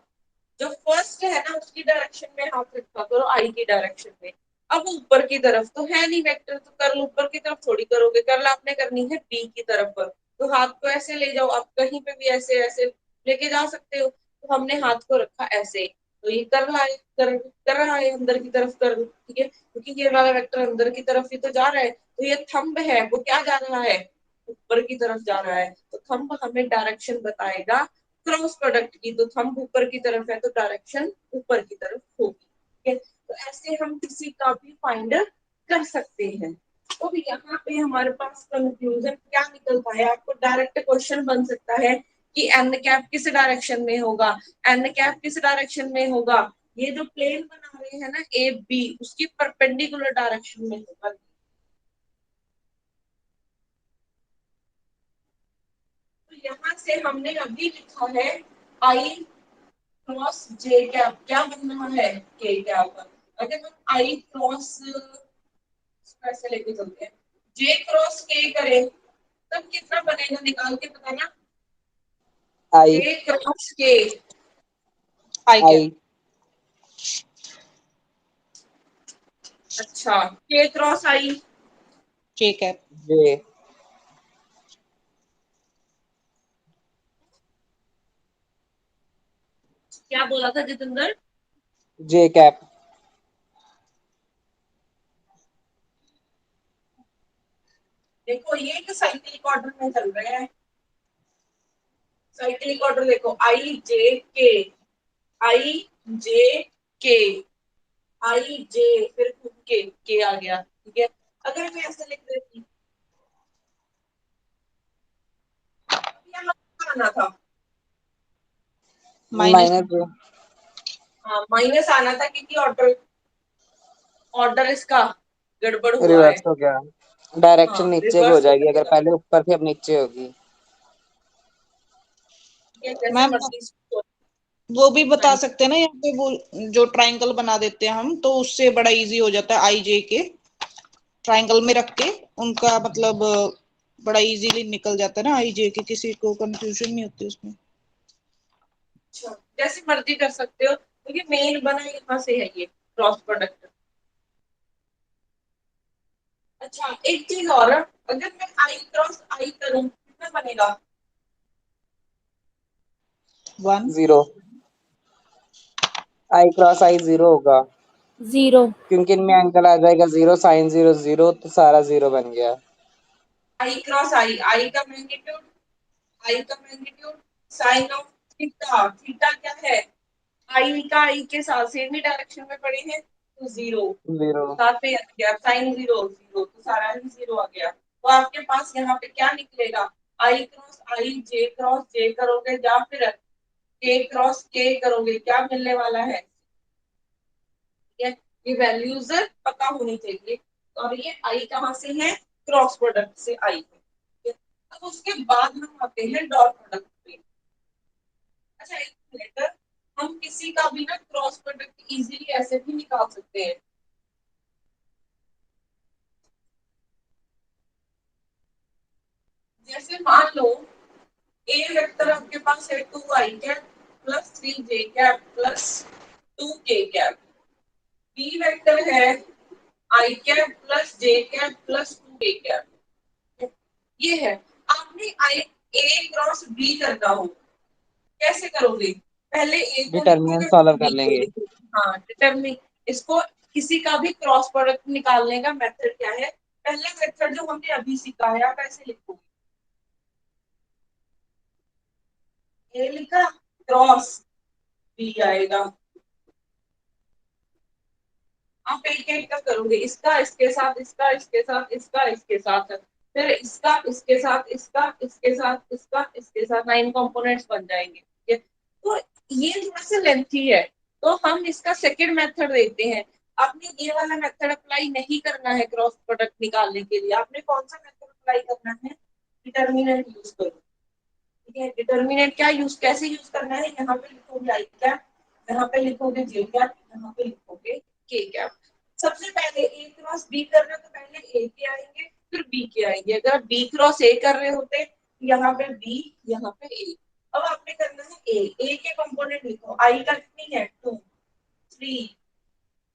जो फर्स्ट है ना उसकी डायरेक्शन में हाथ रखा करो, आई की डायरेक्शन में। अब ऊपर की तरफ तो है नहीं वेक्टर, तो कर्ल ऊपर की तरफ थोड़ी करोगे, कर्ल आपने करनी है बी की तरफ पर। तो हाथ को ऐसे ले जाओ, आप कहीं पे भी ऐसे ऐसे लेके जा सकते हो। तो हमने हाथ को रखा ऐसे, तो ये कर्ल आए, कर रहा है अंदर की तरफ कर्ल, ठीक है, क्योंकि ये वाला वेक्टर अंदर की तरफ ही तो जा रहा है। तो ये थंब है वो क्या जा रहा है, ऊपर की तरफ जा रहा है। तो थंब हमें डायरेक्शन बताएगा क्रॉस प्रोडक्ट की। तो थंब ऊपर की तरफ है तो डायरेक्शन ऊपर की तरफ होगी, ठीक है। तो ऐसे हम किसी का भी फाइंड कर सकते हैं। तो यहाँ पे हमारे पास कंक्लूजन क्या निकलता है, आपको डायरेक्ट क्वेश्चन बन सकता है कि एन कैप किस डायरेक्शन में होगा, एन कैप किस डायरेक्शन में होगा, ये जो प्लेन बना रहे हैं ना ए बी, उसकी परपेंडिकुलर डायरेक्शन में होगा। तो यहाँ से हमने अभी लिखा है आई क्रॉस जे कैप, क्या बनना है के कैप। अगर हम आई क्रॉस ऐसे लेके चलते हैं, जे क्रॉस के करें, तब कितना बनेगा निकाल के बताना। आई जे क्रॉस के, आई आई कैप। अच्छा के क्रॉस आई, जे कैप। जे क्या बोला था जितेंद्र। जे कैप देखो ये एक साइक्लिक ऑर्डर में चल रहे हैं, साइक्लिक ऑर्डर देखो, आई जे के, आई जे, फिर खुद के आ गया, ठीक है। अगर मैं ऐसे लिख देती, यहाँ आना था, माइनस। माइनस जे हाँ माइनस आना था, क्योंकि ऑर्डर ऑर्डर इसका गड़बड़ हुआ है। रिवर्स हो गया, डायरेक्शन हाँ नीचे को हो रिवर्स हो जाएगी, अगर जाएगा, पहले ऊपर थी अब नीचे होगी। ये जैसे मैम मर्जी सोचो। वो भी हाँ बता सकते हैं ना, यहाँ पे वो जो ट्राइंगल बना देते हैं हम, तो उससे बड़ा इजी हो जाता है। आई जे के ट्राइंगल में रख के उनका मतलब बड़ा इजीली निकल जाता है ना आई जे के, किसी को कंफ्यूजन नहीं होती उसमें। अच्छा, जैसे मर्जी कर सकते हो, क्योंकि मेन बना यहाँ से है ये क्रॉस प्रोडक्ट। अच्छा, एक चीज और, अगर मैं आई क्रॉस आई करूं कितना बनेगा। वन। जीरो, आई क्रॉस आई जीरो होगा, जीरो। क्योंकि इनमें एंगल आ जाएगा जीरो, साइन जीरो जीरो, तो सारा जीरो बन गया। आई क्रॉस आई, आई का magnitude sine of theta, theta क्या है, आई का आई के साथ सेम ही डायरेक्शन में पड़े हैं, तो जीरो, जीरो साथ में आ गया साइन जीरो जीरो, तो सारा ही जीरो आ गया। तो आपके पास यहाँ पे क्या निकलेगा, आई क्रॉस आई जे क्रॉस जे करोगे, या फिर के क्रॉस के करोगे, क्या मिलने वाला है, ठीक है। ये वैल्यूज पता होनी चाहिए। और ये आई कहाँ से है, क्रॉस प्रोडक्ट से आई है, ठीक है। अब उसके बाद हम आते हैं डॉट प्रोडक्ट पे। अच्छा एक मिनट, हम किसी का भी ना क्रॉस प्रोडक्ट इजीली ऐसे भी निकाल सकते हैं। जैसे मान लो ए वेक्टर आपके पास है 2i cap plus 3j cap plus 2k cap, B vector है I cap plus J cap plus 2k cap. ये है, आपने आई ए क्रॉस बी करना हो, कैसे करोगे, पहले ए को डिटर्मिनेंट लिखोगे फिर सॉल्व कर बी को लेंगे। लिखोगे। हाँ डिटरमिन, इसको किसी का भी क्रॉस प्रोडक्ट निकालने का मेथड क्या है, पहला मेथड जो हमने अभी सीखा है, आप ऐसे लिखोगे, ए लिखा क्रॉस बी आएगा। आप एक एक का करोगे, इसका इसके साथ, इसका इसके साथ, इसका इसके साथ, फिर इसका इसके साथ, इसका इसके साथ, इसका इसके साथ, 9 कंपोनेंट्स बन जाएंगे। ठीक है, तो ये थोड़ा सा लेंथी है, तो हम इसका सेकंड मेथड देखते हैं। आपने ये वाला मेथड अप्लाई नहीं करना है क्रॉस प्रोडक्ट निकालने के लिए। आपने कौन सा मेथड अप्लाई करना है? डिटर्मिनेंट यूज करो। ठीक है, डिटर्मिनेंट क्या यूज, कैसे यूज करना है? यहाँ पे लिखोगे आई कैप, यहाँ पे लिखोगे जे कैप, यहाँ पे लिखोगे के कैप। सबसे पहले ए क्रॉस बी कर रहे हो तो पहले ए के आएंगे फिर बी के आएंगे। अगर आप बी क्रॉस ए कर रहे होते यहाँ पे बी, यहाँ पे ए। अब आपने करना है ए के कंपोनेंट लिखो। आई का कितनी है? 2 3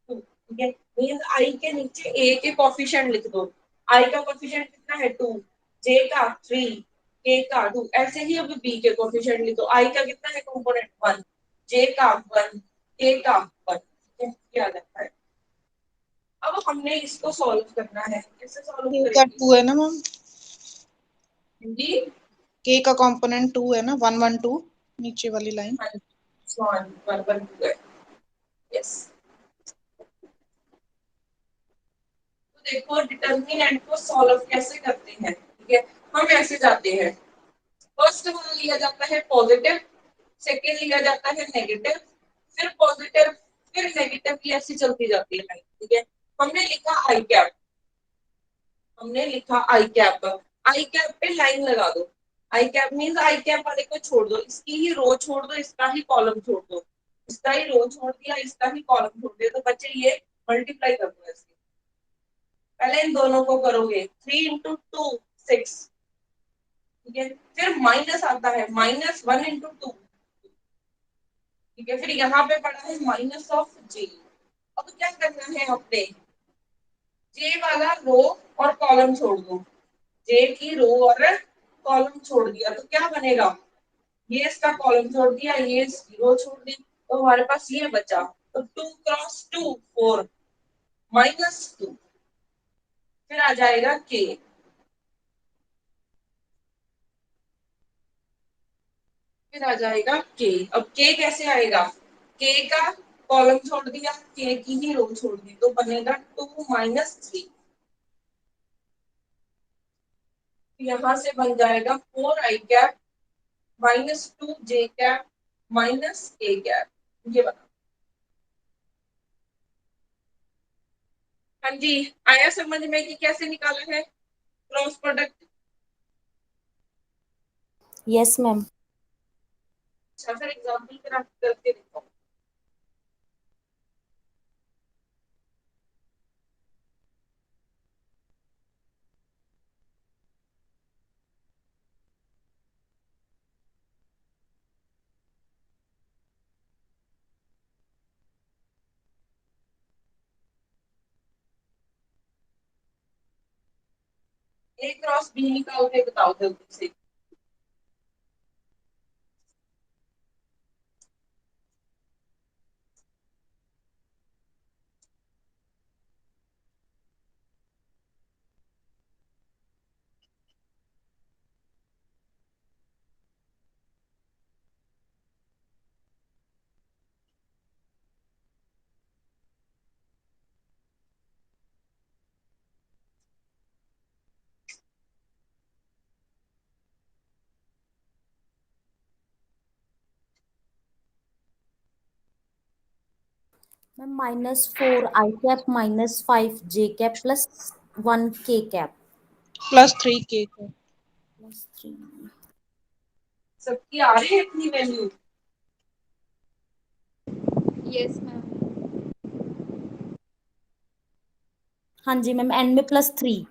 2। ठीक है, मींस आई के नीचे ए के कोफिशिएंट लिख दो। आई का कोफिशिएंट कितना है? 2, जे का 3, के का 2। ऐसे ही अब बी के कोफिशिएंट लिखो। आई का कितना है कंपोनेंट? 1, जे का 1, के का 1। क्या जाता है? अब हमने इसको सॉल्व करना है। कैसे सॉल्व के का करेंगे? 2 है ना मैम? जी के का कंपोनेंट 2 है ना, 1 1 2 नीचे वाली लाइन। हाँ, 1 1 1 2 है। यस, तो देखो डिटर्मिनेंट को सॉल्व कैसे करते हैं। ठीक है, हम ऐसे जाते हैं। फर्स्ट वाला लिया जाता है पॉजिटिव, सेकेंड लिया जाता है नेगेटिव, फिर पॉजिटिव, फिर नेगेटिव की ऐसी चलती जाती है लाइन। ठीक है, हमने लिखा आई कैप, हमने लिखा आई कैप। आई कैप पे लाइन लगा दो। आई कैप मींस आई कैप वाले को छोड़ दो, इसकी ही रो छोड़ दो, इसका ही कॉलम छोड़ दो। इसका ही रो छोड़ दिया, इसका ही कॉलम छोड़ दिया, तो बच्चे ये मल्टीप्लाई कर दो ऐसे। पहले इन दोनों को करोगे, 3 इंटू 2 6। ठीक है, फिर माइनस आता है, -1 इंटू 2। ठीक है, फिर यहाँ पे पड़ा है माइनस ऑफ जे। अब क्या करना है अपने, जे वाला रो और कॉलम छोड़ दो। जे की रो और कॉलम छोड़ दिया तो क्या बनेगा? ये इसका कॉलम छोड़ दिया, ये इसकी रो छोड़ दी, तो हमारे पास ये बचा। तो 2 क्रॉस 2 4 -2, फिर आ जाएगा के। फिर आ जाएगा के। अब के कैसे आएगा? के का कॉलम छोड़ दिया, के की ही रो छोड़ दी, तो बनेगा 2 -3। यहाँ से बन जाएगा 4 I cap -2 J cap -a cap. ये बना। हाँ जी, आया समझ में कि कैसे निकाला है क्रॉस प्रोडक्ट? Yes ma'am. अच्छा, फिर एग्जांपल फिर आप करके देखो। ए क्रॉस बी निकाल के बताओ जल्दी से। Ma'am -4 I cap -5 J cap +1 के कैप +3 के का। +3। सबकी आ रही है इतनी वैल्यू? Yes ma'am. हाँ जी मैम, एन में +3।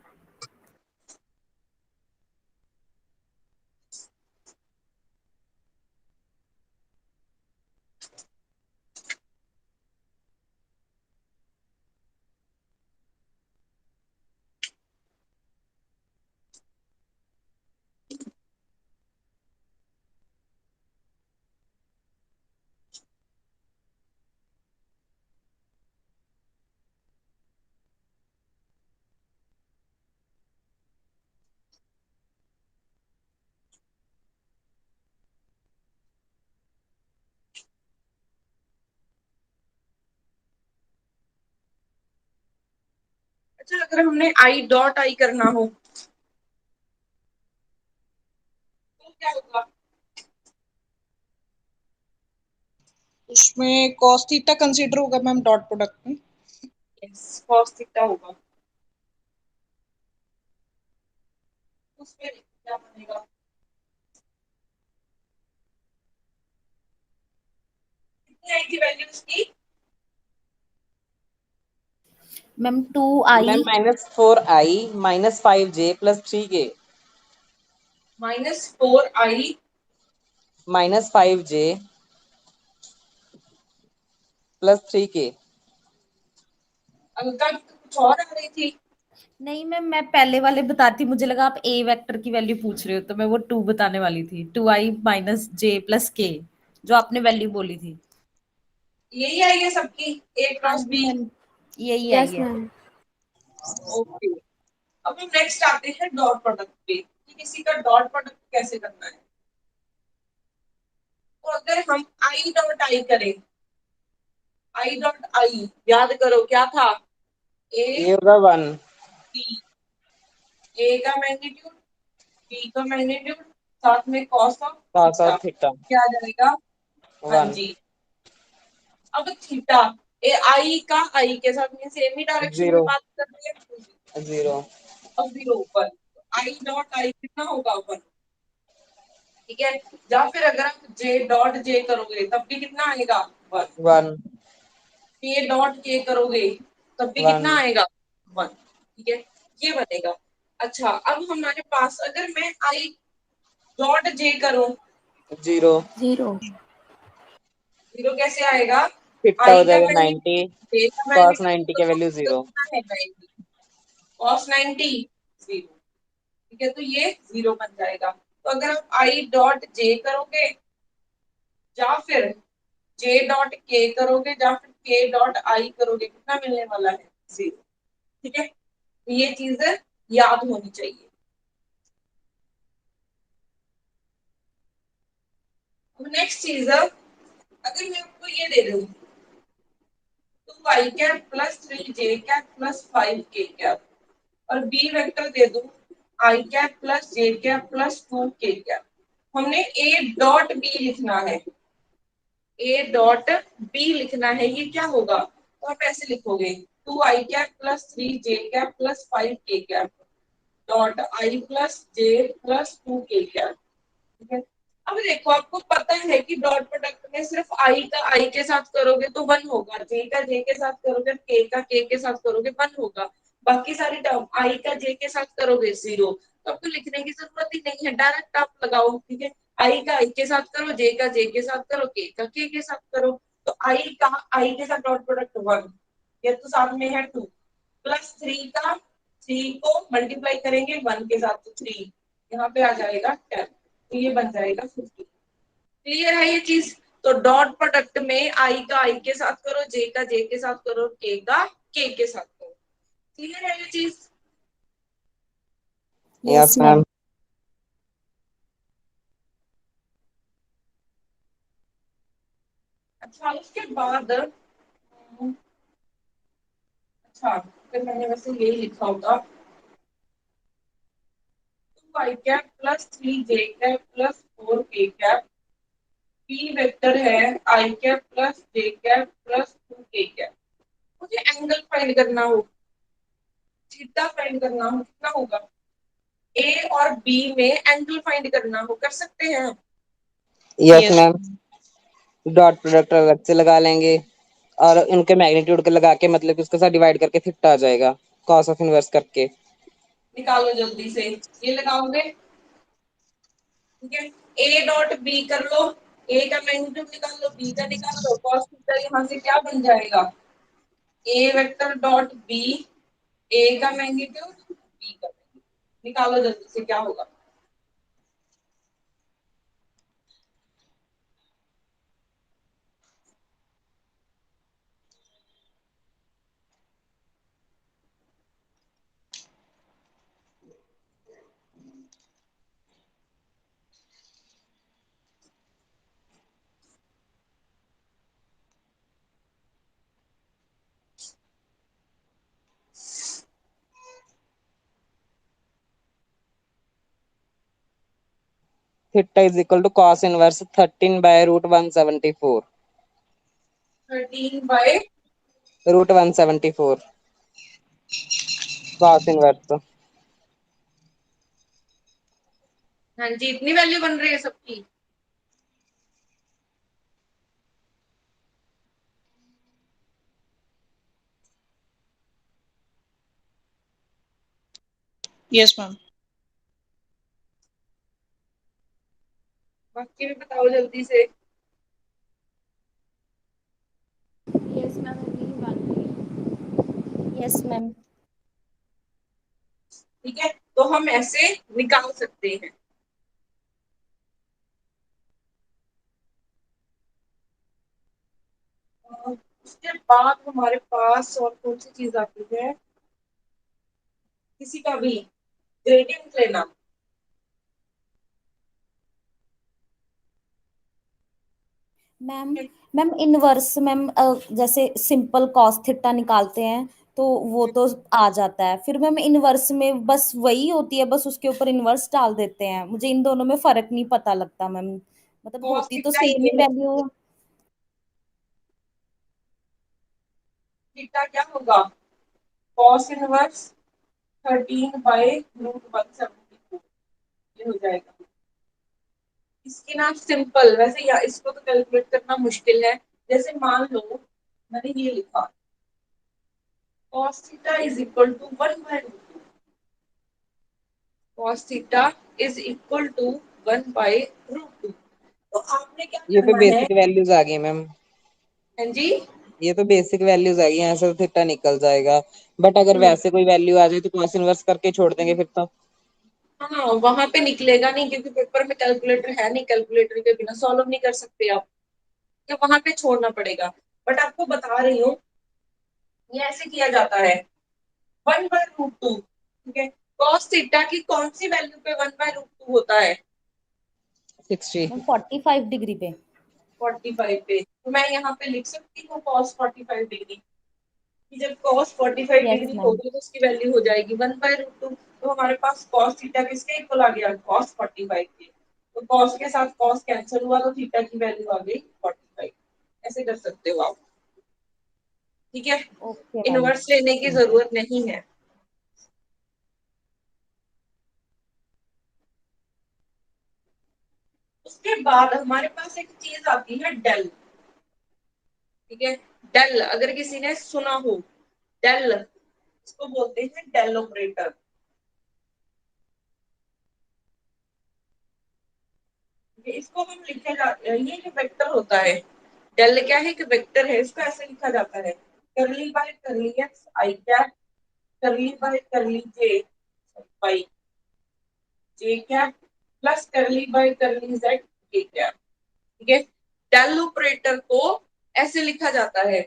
अच्छा, अगर हमने आई डॉट आई करना हो तो क्या होगा? उसमें कॉस थीटा कंसीडर होगा मैम डॉट प्रोडक्ट में। यस, कॉस थीटा होगा। उसमें क्या बनेगा? कितनी आई थी वैल्यू उसकी? Ma'am 2i ma'am -4i -5j + 3k -4i -5j + 3k। अंका की तो कुछ और आ रही थी। नहीं मैम, मैं पहले वाले बताती, मुझे लगा आप ए वेक्टर की वैल्यू पूछ रहे हो, तो मैं वो 2 बताने वाली थी, 2i - j + k, जो आपने वैल्यू बोली थी। यही आई है सबकी, ए हाँ क्रॉस जी बी। मैम, यही आई यस है। मैम। ओके, अब हम नेक्स्ट आते हैं डॉट प्रोडक्ट पे कि किसी का डॉट प्रोडक्ट कैसे करना है। तो अगर हम आई डॉट आई करें, आई डॉट आई याद करो क्या था? ए ये होगा 1 बी, ए का मैग्नीट्यूड, बी का मैग्नीट्यूड, साथ में cos of cos theta, of theta क्या आ जाएगा? हाँ 1 जी। अब थीटा, ए आई का आई के साथ में सेम ही डायरेक्शन में 0 बात कर रहे हैं, 0 अब जीरो ऊपर, आई डॉट आई कितना होगा? ऊपर, ठीक है। या फिर अगर आप जे डॉट जे करोगे तब भी कितना आएगा? 1। 1 के डॉट के करोगे तब भी 1 कितना आएगा? 1, ठीक है, ये बनेगा। अच्छा, अब हमारे पास अगर मैं आई डॉट जे करूं, 0 0 जीरो कैसे आएगा? थीटा हो आई का जाएगा मैग्नीट्यूड, 90 जे का cos मैग्नीट्यूड 90 तो की वैल्यू 0 कितना है? 90, cos 90 0, ठीक है, तो ये 0 बन जाएगा। तो अगर आप आई डॉट जे करोगे या फिर जे डॉट के करोगे या फिर के डॉट आई करोगे, कितना मिलने वाला है? 0, ठीक है। तो ये चीज याद होनी चाहिए। अब नेक्स्ट चीज, अगर मैं आपको ये दे दूं 2i cap plus 3j cap plus 5k cap, और बी वेक्टर दे दूं आई cap plus J cap plus 2k cap, हमने ए डॉट बी लिखना है, ए डॉट बी लिखना है, ये क्या होगा? तो आप ऐसे लिखोगे 2i cap plus 3j cap plus 5k cap dot I plus J plus 2k cap, ठीक है। अब देखो, आपको पता है कि डॉट प्रोडक्ट में सिर्फ आई का आई के साथ करोगे तो 1 होगा, जे का जे के साथ करोगे, के का के साथ करोगे 1 होगा, बाकी सारी टर्म आई का जे के साथ करोगे 0। तो आपको लिखने की जरूरत ही नहीं है, डायरेक्ट आप लगाओ, ठीक है। आई का आई के साथ करो, जे का जे के साथ करो, के का के साथ करो, तो आई का आई के साथ डॉट प्रोडक्ट 1, ये तो साथ में है 2, प्लस 3 का 3 को मल्टीप्लाई करेंगे 1 के साथ तो 3, यहाँ पे आ जाएगा 10, तो ये बन जाएगा 50। क्लियर है ये चीज? तो डॉट प्रोडक्ट में आई का आई के साथ करो, जे का जे के साथ करो, के का के साथ करो। क्लियर है ये चीज? Yes yes ma'am. मैम। अच्छा, उसके बाद अच्छा, फिर मैंने वैसे यही लिखा होगा 2i cap plus 3j cap plus 4k cap, P vector है I cap plus J cap plus 2k cap. मुझे एंगल फाइंड करना हो, थीटा फाइंड करना हो, कितना होगा? ए और बी में एंगल फाइंड करना हो, कर सकते हैं? Yes yes. Ma'am. Dot product अलग से लगा लेंगे और उनके मैग्नीट्यूड के लगा के मतलब कि उसके साथ डिवाइड करके थीटा आ जाएगा cos ऑफ इनवर्स करके। निकालो जल्दी से, ये लगाओगे, ठीक है। ए डॉट बी कर लो, ए का मैग्नीट्यूड निकाल लो, बी का निकाल लो, cos थीटा यहाँ से क्या बन जाएगा? ए वेक्टर डॉट बी, ए का मैग्नीट्यूड बी का मैग्नीट्यूड, निकालो जल्दी से क्या होगा? Theta is equal to cos inverse 13 by root 174 13 by root 174 cos inverse. हाँ जी, इतनी वैल्यू बन रही है सबकी। Yes ma'am. बाकी भी बताओ जल्दी से। यस मैम, अभी बन रही है। Yes ma'am. ठीक है, तो हम ऐसे निकाल सकते हैं। उसके बाद हमारे पास और कौन सी चीज आती है, किसी का भी ग्रेडियंट लेना। मैम मैम इनवर्स मैम, जैसे सिंपल कॉस थीटा निकालते हैं तो वो तो आ जाता है, फिर मैम इनवर्स में बस वही होती है, बस उसके ऊपर इनवर्स डाल देते हैं। मुझे इन दोनों में फर्क नहीं पता लगता मैम, मतलब कॉस होती तो थीटा सेम ये ही है, वैल्यू। थीटा क्या होगा, कॉस इनवर्स 13 बाय रूट 174, ये हो जाएगा। इसकी ना सिंपल, वैसे या इसको तो कैलकुलेट करना मुश्किल है। जैसे मान लो मैंने ये लिखा cos theta is equal to 1 by root 2, cos theta is equal to 1 by root 2। तो आपने क्या ये तो करना है। बेसिक वैल्यूज आ गई मैम, हाँ जी। ये तो बेसिक वैल्यूज आ गई, यहाँ से थीटा निकल जाएगा। बट अगर हम्म, वैसे कोई वैल्यू आ जाए तो cos इनवर्स करके छोड़ देंगे फिर तो। हाँ वहां पे निकलेगा नहीं, क्योंकि पेपर में कैलकुलेटर है नहीं, कैलकुलेटर के बिना सॉल्व नहीं कर सकते आप, तो वहां पे छोड़ना पड़ेगा। बट आपको बता रही हूँ, ये ऐसे किया जाता है 1 बाय रूट 2। ठीक है, कॉस थीटा की कौन सी वैल्यू पे 1 बाय रूट 2 होता है, 60। मैम 45 डिग्री पे। 45 पे। तो मैं यहाँ पे लिख सकती हूँ cos 45 डिग्री, कि जब cos 45 यस डिग्री मैम। होगी तो उसकी वैल्यू हो जाएगी 1 बाय रूट 2। तो हमारे पास cos थीटा किसके इक्वल आ गया, cos 45 के। तो cos के साथ cos कैंसिल हुआ तो थीटा की वैल्यू आ गई 45। ऐसे कर सकते हो आप। ठीक है, ओके मैम। इनवर्स लेने की जरूरत नहीं है। उसके बाद हमारे पास एक चीज आती है डेल। ठीक है, डेल अगर किसी ने सुना हो, डेल इसको बोलते हैं डेल ऑपरेटर। इसको हम लिखे ये एक वेक्टर होता है। डेल क्या है, एक वेक्टर है, इसको ऐसे लिखा जाता है curly by curly X I cap, curly by करली J by J cap, plus curly by curly Z K cap. ठीक है, डेल ऑपरेटर को ऐसे लिखा जाता है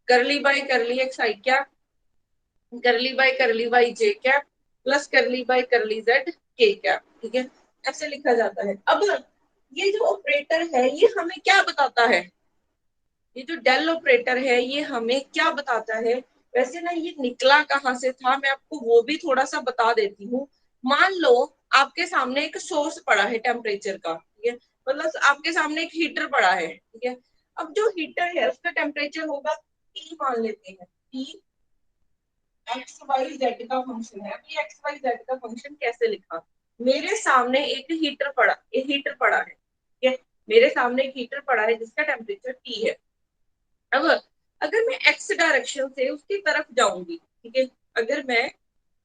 curly by curly X I cap, curly by curly Y J cap, plus curly by curly Z K cap. ठीक है, ऐसे लिखा जाता है। अब ये जो ऑपरेटर है ये हमें क्या बताता है, ये जो डेल ऑपरेटर है ये हमें क्या बताता है। वैसे ना ये निकला कहाँ से था, मैं आपको वो भी थोड़ा सा बता देती हूँ। मान लो आपके सामने एक सोर्स पड़ा है टेम्परेचर का, ठीक है, मतलब आपके सामने एक हीटर पड़ा है। ठीक है, अब जो हीटर है उसका टेम्परेचर होगा टी, मान लेते हैं टी, एक्स वाई जेड का फंक्शन है। अभी एक्स वाई जेड का फंक्शन कैसे लिखा, मेरे सामने एक हीटर पड़ा है। ठीक है, मेरे सामने एक हीटर पड़ा है जिसका टेम्परेचर टी है। अब अगर मैं एक्स डायरेक्शन से उसकी तरफ जाऊंगी, ठीक है, अगर मैं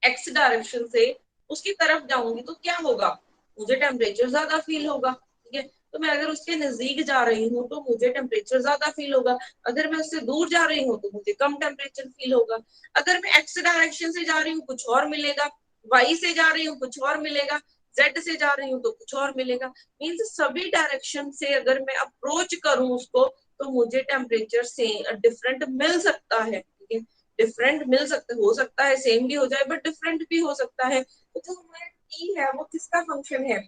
एक्स डायरेक्शन से उसकी तरफ जाऊंगी तो क्या होगा, मुझे टेम्परेचर ज्यादा फील होगा। ठीक है, तो मैं अगर उसके नजदीक जा रही हूँ तो मुझे टेम्परेचर ज्यादा फील होगा, अगर मैं उससे दूर जा रही हूँ तो मुझे कम टेम्परेचर फील होगा। अगर मैं एक्स डायरेक्शन से जा रही हूँ कुछ और मिलेगा, वाई से जा रही हूँ कुछ और मिलेगा, जेड से जा रही हूँ तो कुछ और मिलेगा। मीन्स सभी डायरेक्शन से अगर मैं अप्रोच करूँ उसको तो मुझे टेम्परेचर से डिफरेंट मिल सकता है। ठीक है, डिफरेंट मिल सकता, हो सकता है सेम भी हो जाए बट डिफरेंट भी हो सकता है। तो जो हमारा टी है वो किसका फंक्शन है,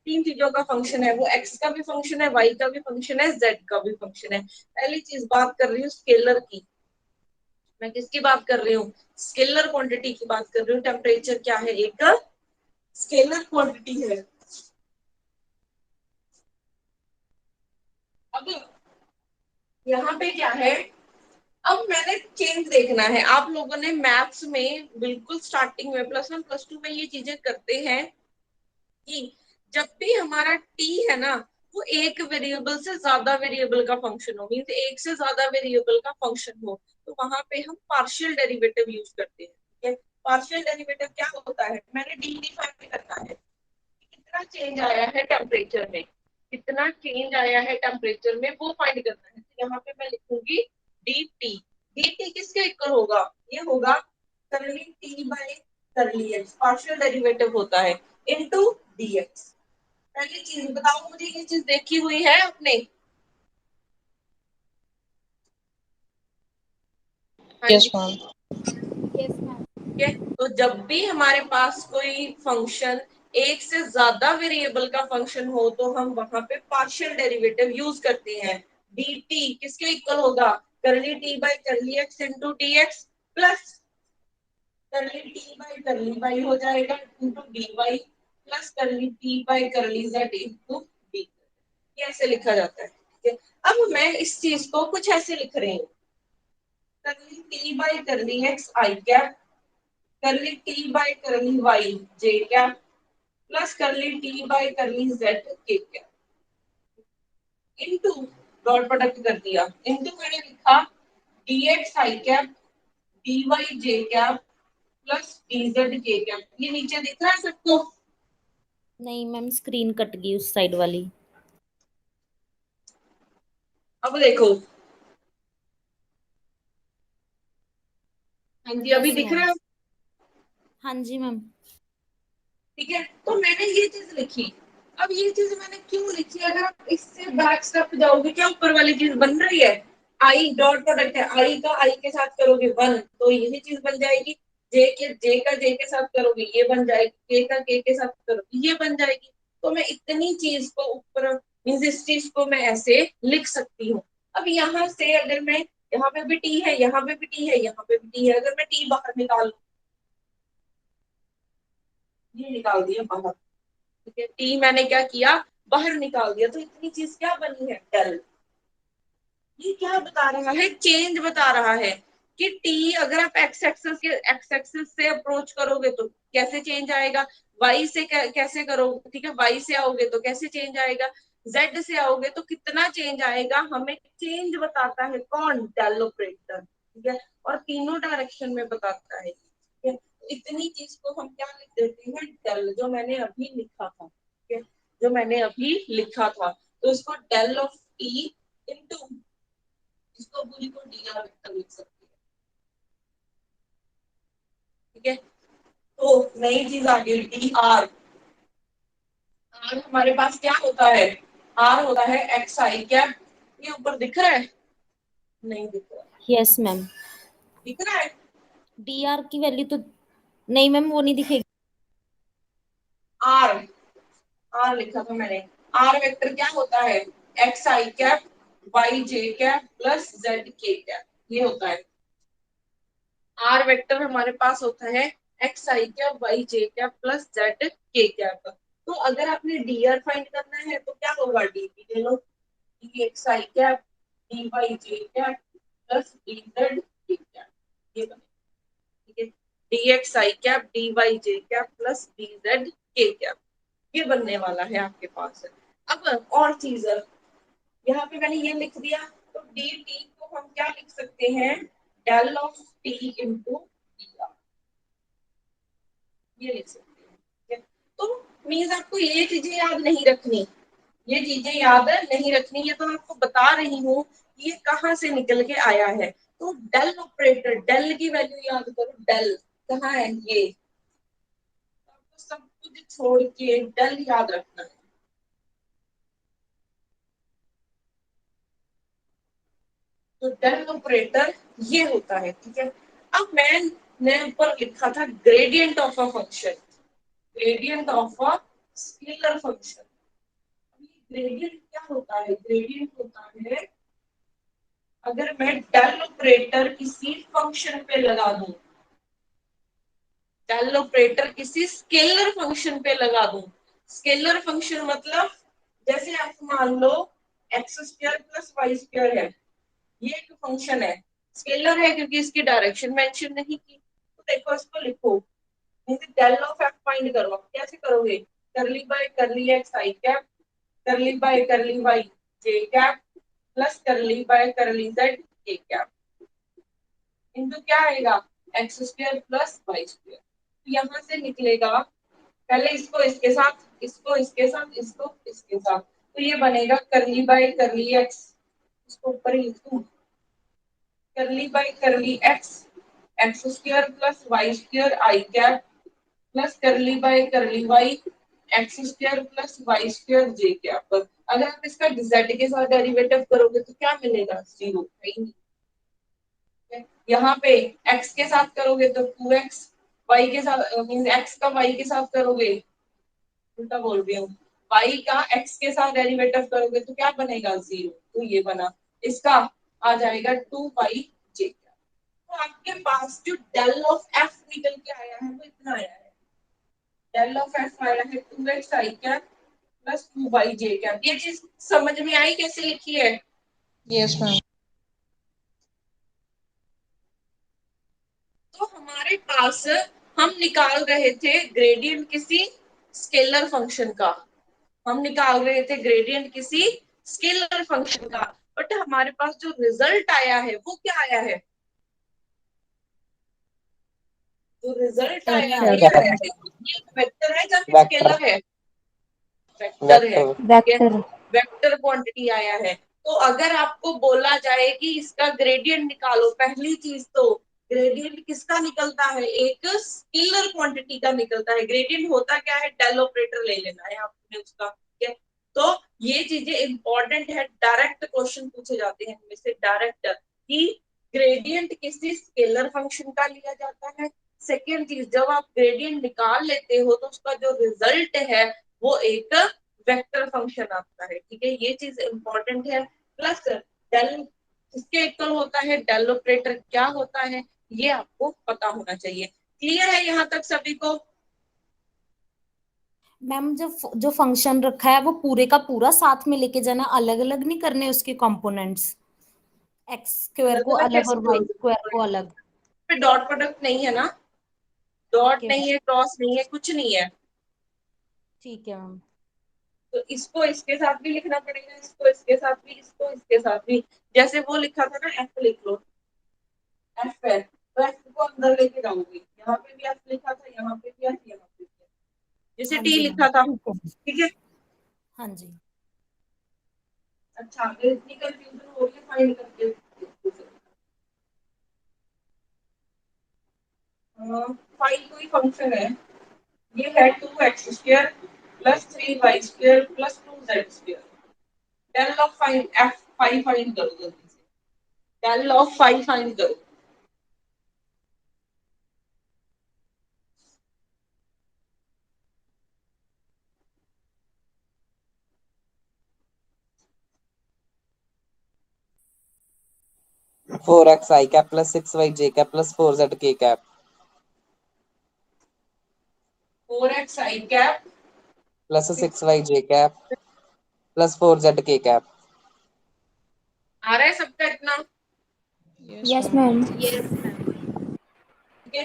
तीन चीजों का फंक्शन है, वो एक्स का भी फंक्शन है, वाई का भी फंक्शन है, जेड का भी फंक्शन है। पहली चीज बात कर रही हूँ स्केलर की, मैं किसकी बात कर रही हूँ, स्केलर क्वांटिटी की बात कर रही हूँ। टेम्परेचर क्या है, एक स्केलर क्वांटिटी है। अब यहाँ पे क्या है, अब मैंने चेंज देखना है। आप लोगों ने मैथ्स में बिल्कुल स्टार्टिंग में +1 +2 में ये चीजें करते हैं कि जब भी हमारा टी है ना, वो एक वेरिएबल से ज्यादा वेरिएबल का फंक्शन हो, मीन्स एक से ज्यादा वेरिएबल का फंक्शन हो, तो वहां पे हम पार्शियल डेरिवेटिव यूज करते हैं। ठीक है, पार्शियल डेरिवेटिव क्या होता है, मैंने डी डिफाइन करना है, कितना चेंज आया है टेम्परेचर में, कितना चेंज आया है टेम्परेचर में, वो फाइंड करना है। तो यहाँ पे मैं लिखूंगी डी टी। डी टी किसके इक्वल होगा, ये होगा curly T by curly x, partial derivative होता है, इनटू डी एक्स। पहली चीज बताओ मुझे, ये चीज देखी हुई है आपने? हाँ यस जी, मैम। ठीक है। तो जब भी हमारे पास कोई फंक्शन एक से ज्यादा वेरिएबल का फंक्शन हो, तो हम वहां पे पार्शियल डेरिवेटिव यूज करते हैं। डी टी किसके इक्वल होगा, curly T by curly X into D X, plus curly T by curly Y हो जाएगा into D Y, plus curly T by curly Z into D. ये ऐसे लिखा जाता है। ठीक है, अब मैं इस चीज को कुछ ऐसे लिख रही हूँ, curly T by curly X I cap, curly T by curly Y J cap, plus curly T by curly Z K cap, into dot product कर दिया, इनटू मैंने लिखा D X I cap D Y J cap plus D Z K cap. ये नीचे दिख रहा है सबको? नहीं मैम, स्क्रीन कट गई उस साइड वाली। अब देखो, हाँ जी, अभी यस दिख रहा मैम। है? हाँ जी मैम। ठीक है, तो मैंने ये चीज लिखी। अब ये चीज मैंने क्यों लिखी, अगर आप इससे बैक स्टेप जाओगे, क्या ऊपर वाली चीज बन रही है, आई डॉट प्रोडक्ट है, आई का आई के साथ करोगे 1 तो यही चीज बन जाएगी, जे का जे के साथ करोगे ये बन जाएगी, के का के साथ करोगे ये बन जाएगी। तो मैं इतनी चीज को ऊपर, मीन्स इस चीज को मैं ऐसे लिख सकती हूँ। अब यहाँ से अगर मैं, यहाँ पे भी टी है, यहाँ पे भी टी है, यहाँ पे भी टी है, अगर मैं टी बाहर निकाल, ये निकाल दिया बाहर, ठीक है, टी मैंने क्या किया, बाहर निकाल दिया, तो इतनी चीज क्या बनी है, डेल। ये क्या बता रहा है, चेंज बता रहा है कि टी अगर आप एक्स एक्सेस से अप्रोच करोगे तो कैसे चेंज आएगा, वाई से कैसे करोगे, ठीक है, वाई से आओगे तो कैसे चेंज आएगा, जेड से आओगे तो कितना चेंज आएगा, हमें चेंज बताता है कौन, डेल ऑपरेटर। ठीक है, और तीनों डायरेक्शन में बताता है। ठीक है, इतनी चीज को हम क्या लिख देते हैं, डेल, जो मैंने अभी लिखा था। ठीक है, जो मैंने अभी लिखा था, तो इसको डेल ऑफ टी इनटू, इसको पूरी को डी आर वेक्टर लिख सकते हैं। ठीक है, तो नई चीज आ गई डी आर। आर हमारे पास क्या होता है, आर होता है एक्स आई कैप। ये ऊपर दिख रहा है, नहीं दिख रहा, यस मैम। दिख रहा है, डी आर की वैल्यू तो नहीं मैम, वो नहीं दिखेगी। आर, आर लिखा था मैंने। आर वेक्टर क्या होता है, x I cap Y J cap plus Z K cap, ये होता है। आर वेक्टर हमारे पास होता है x I cap Y J cap plus Z K cap. तो अगर आपने डी आर फाइंड करना है तो क्या होगा, डी की ले लो, D X I cap D Y J cap plus D Z K cap, ये बने। ठीक है, D X I cap D Y J cap plus D Z K cap, ये बनने वाला है आपके पास। अब और चीज, यहाँ पे मैंने ये लिख दिया, तो डी टी को हम क्या लिख सकते हैं, del of T into D R, ये लिख सकते हैं। ठीक है, तो मीन्स आपको ये चीजें याद नहीं रखनी, ये चीजें याद नहीं रखनी, ये तो मैं आपको बता रही हूँ ये कहाँ से निकल के आया है। तो डेल ऑपरेटर, डेल की वैल्यू याद करो, डेल कहाँ है, ये आपको सब कुछ छोड़ के डेल याद रखना है। तो डेल ऑपरेटर ये होता है। ठीक है, अब मैंने ऊपर लिखा था gradient of a function, gradient of a scalar function. Gradient क्या होता है, ग्रेडियंट होता है अगर मैं डेल ऑपरेटर किसी फंक्शन पे लगा दूं, डेल ऑपरेटर किसी स्केलर फंक्शन पे लगा दूं, स्केलर फंक्शन मतलब जैसे आप मान लो X square plus Y square है, ये एक फंक्शन है, स्केलर है क्योंकि इसकी डायरेक्शन मेंशन नहीं की। तो देखो इसको लिखो, डेल ऑफ एफ फाइंड करो। कैसे करोगे, curly by curly X I cap curly by curly Y J cap plus curly by curly Z K cap into क्या आएगा, X square plus Y square. तो यहाँ से निकलेगा, पहले इसको इसके साथ, इसको इसके साथ, इसको इसके साथ, तो ये बनेगा करली बाय करली एक्स, इसको ऊपर ही लिखूं, curly by curly X X square plus Y square I cap plus curly by curly Y X square plus Y square J cap. अगर आप इसका z के साथ डेरिवेटिव करोगे तो क्या मिलेगा, 0। यहाँ पे x के साथ करोगे तो 2x, y के साथ मींस x का y के साथ करोगे, उल्टा बोल रही हूँ, y का x के साथ डेरिवेटिव करोगे तो क्या बनेगा, 0। तो ये बना, इसका आ जाएगा 2y j। तो आपके पास जो डेल ऑफ f निकल के आया है वो इतना आया है, डेल ऑफ f आया है 2x i cap plus 2y j cap. ये चीज समझ में आई कैसे लिखी है? Yes ma'am. तो हमारे पास हम निकाल रहे थे ग्रेडियंट किसी स्केलर फंक्शन का, हम निकाल रहे थे ग्रेडियंट किसी स्केलर फंक्शन का, बट हमारे पास जो रिजल्ट आया है वो क्या आया है, जो रिजल्ट आया है ये आया है, ये वेक्टर है या फिर स्केलर है, वेक्टर है, वेक्टर वेक्टर क्वांटिटी आया है। तो अगर आपको बोला जाए कि इसका ग्रेडियंट निकालो, पहली चीज तो ग्रेडियंट किसका निकलता है, एक स्केलर क्वांटिटी का निकलता है। ग्रेडियंट होता क्या है, डेल ऑपरेटर ले लेना है आपने उसका, ठीक है। तो ये चीजें इंपॉर्टेंट है, डायरेक्ट क्वेश्चन पूछे जाते हैं इनमें से, डायरेक्ट, कि ग्रेडियंट किसी स्केलर फंक्शन का लिया जाता है। सेकेंड चीज, जब आप ग्रेडियंट निकाल लेते हो तो उसका जो रिजल्ट है वो एक वेक्टर फंक्शन आता है, ठीक है, ये चीज इंपॉर्टेंट है। प्लस डेल किसके इक्वल होता है, डेल ऑपरेटर क्या होता है, ये आपको पता होना चाहिए। क्लियर है यहाँ तक सभी को? मैम जो फंक्शन रखा है वो पूरे का पूरा साथ में लेके जाना, अलग अलग नहीं करने उसके कंपोनेंट्स, एक्स स्क्वायर को अलग और वाई स्क्वायर को अलग। फिर डॉट प्रोडक्ट नहीं है ना, डॉट ठीक नहीं है, क्रॉस नहीं है, कुछ नहीं है। ठीक है मैम। तो इसको इसके साथ भी लिखना पड़ेगा, इसको इसके साथ भी, इसको इसके साथ भी। जैसे वो लिखा था ना, एफ लिख लो, एफ है तो एफ को अंदर लेके जाऊंगी, यहाँ पे भी एफ लिखा था, यहाँ पे भी एफ, यहाँ पे भी F। जैसे हाँ टी जी लिखा मैम, था, ठीक है। ठीक है। हाँ जी। अच्छा, अगर इतनी कंफ्यूजन हो रही है फाइंड करके, फाइंड कोई फंक्शन है, ये है 2x square plus 3y square plus 2z square. Del of find F, five find करो जल्दी से, डेल ऑफ फाइव फाइंड करो। Four X I cap plus 6y j cap plus 4z k cap 4x i cap plus 6y j cap plus 4z k cap. आ रहा है सबका इतना? Yes ma'am ठीक है,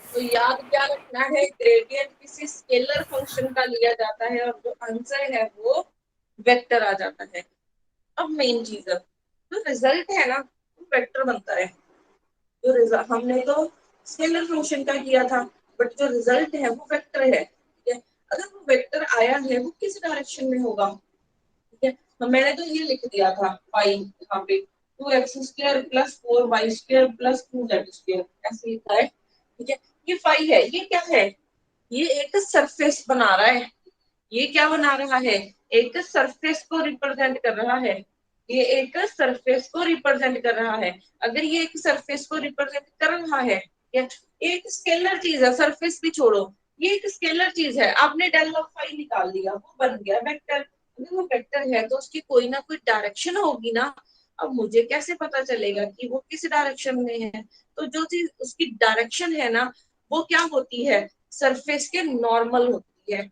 तो याद क्या रखना है, ग्रेडियंट किसी स्केलर फंक्शन का लिया जाता है और जो आंसर है वो वेक्टर आ जाता है। अब मेन चीज है, जो रिजल्ट है ना वो वेक्टर बनता है। जो रिजल्ट हमने तो स्केलर फंक्शन का किया था, बट जो रिजल्ट है वो वेक्टर है, ठीक है। अगर वो वेक्टर आया है वो किस डायरेक्शन में होगा, ठीक है। तो मैंने तो ये लिख दिया था पाई, यहाँ पे 2x square plus 4y square plus 2z square ऐसे लिखा है, ठीक है। ये फाई है, ये क्या है, ये एक सरफेस बना रहा है, ये क्या बना रहा है, एक सरफेस को रिप्रेजेंट कर रहा है, ये एक सरफेस को रिप्रेजेंट कर रहा है। अगर ये एक सरफेस को रिप्रेजेंट कर रहा है, या एक स्केलर चीज है, सरफेस भी छोड़ो, ये एक स्केलर चीज है, आपने डेल ऑफ फाई निकाल लिया, वो बन गया वेक्टर। अगर वो वेक्टर है तो उसकी कोई ना कोई डायरेक्शन होगी ना। अब मुझे कैसे पता चलेगा कि वो किस डायरेक्शन में है, तो जो चीज उसकी डायरेक्शन है ना वो क्या होती है, सरफेस के नॉर्मल होती है।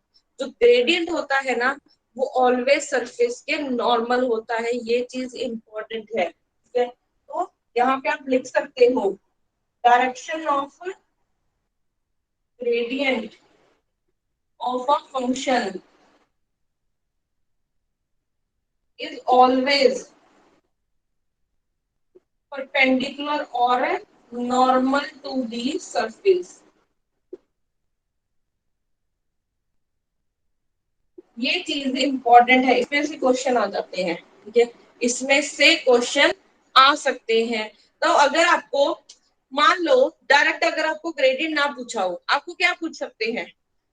जो ग्रेडियंट होता है ना वो ऑलवेज सरफेस के नॉर्मल होता है, ये चीज इंपॉर्टेंट है, ठीक है। तो यहाँ पे आप लिख सकते हो direction of gradient of a function is always perpendicular or normal to the surface। ये चीज इंपॉर्टेंट है, इसमें से क्वेश्चन आ जाते हैं, ठीक है, इसमें से क्वेश्चन आ सकते हैं। तो अगर आपको मान लो डायरेक्ट अगर आपको ग्रेडियंट ना पूछा हो, आपको क्या पूछ सकते हैं,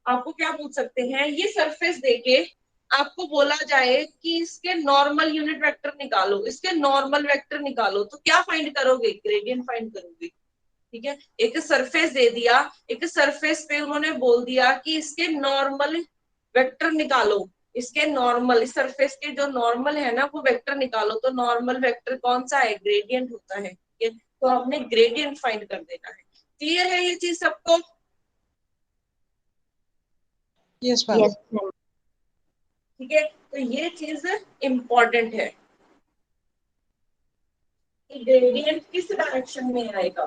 आपको क्या पूछ सकते हैं, ये सरफेस देके आपको बोला जाए कि इसके नॉर्मल यूनिट वेक्टर निकालो, इसके नॉर्मल वेक्टर निकालो, तो क्या फाइंड करोगे, ग्रेडियंट फाइंड करोगे, ठीक है। एक सरफेस दे दिया, एक सरफेस पे उन्होंने बोल दिया कि इसके नॉर्मल वेक्टर निकालो, इसके नॉर्मल, इस सरफेस के जो नॉर्मल है ना वो वेक्टर निकालो, तो नॉर्मल वेक्टर कौन सा है, ग्रेडियंट होता है, ठीक है। तो आपने ग्रेडियंट फाइंड कर देना है। क्लियर है ये चीज सबको? Yes ma'am. Yes ma'am. ठीक है, तो ये चीज इंपॉर्टेंट है कि ग्रेडियंट किस डायरेक्शन में आएगा,